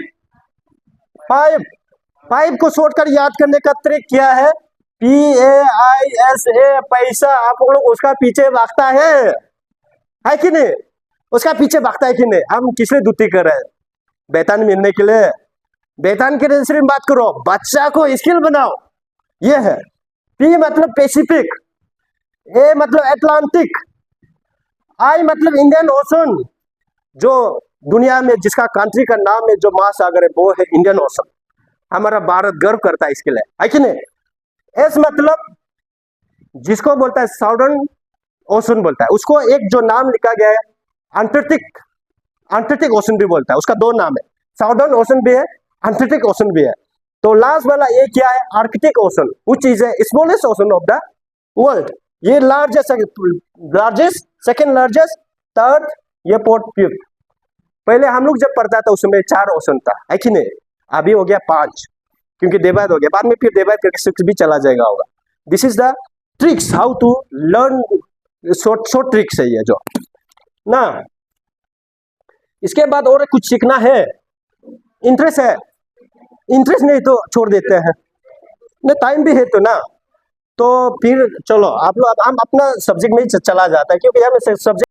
5 को शॉर्टकट याद करने का ट्रिक क्या है? PAISA, पैसा। आप लोग उसका पीछे भागता है कि नहीं? उसका पीछे भागता है कि नहीं? हम किसलिए दुती कर रहे हैं? वेतन मिलने के लिए। वेतन के लिए सिर्फ बात करो, बच्चा को स्किल बनाओ, ये है। P मतलब पैसिफिक, A मतलब अटलांटिक, I मतलब इंडियन ओशन। जो दुनिया में जिसका कंट्री का नाम है, जो महासागर है, वो है इंडियन ओशन। हमारा भारत गर्व करता है इसके लिए, है कि नहीं? S मतलब जिसको बोलता है साउदर्न ओशन बोलता है, उसको एक जो नाम लिखा गया है अंटार्कटिक ओशन भी बोलता है, उसका 2 नाम है, साउदर्न ओशन भी है, अंटार्कटिक ओशन भी है। तो लास्ट वाला ये क्या है? Arctic ocean, which is a smallest ocean of the world. ये लार्जेस्ट, सेकंड लार्जेस्ट, थर्ड, ये फोर्थ, फिफ्थ। पहले हम लोग जब पढ़ता था उसमें 4 ओशन था, है कि नहीं? अभी हो गया 5, क्योंकि डिवाइड हो गया, बाद में फिर डिवाइड करके 6 भी चला जाएगा होगा। This is the tricks how to learn, short tricks है ये जो ना। इसके बाद और कुछ सीखना है? इंटरेस्ट है? इंटरेस्ट नहीं तो छोड़ देते हैं ना, टाइम भी है तो ना। तो फिर चलो आप लोग, हम अपना सब्जेक्ट में ही चला जाता है, क्योंकि हमें सब्जेक्ट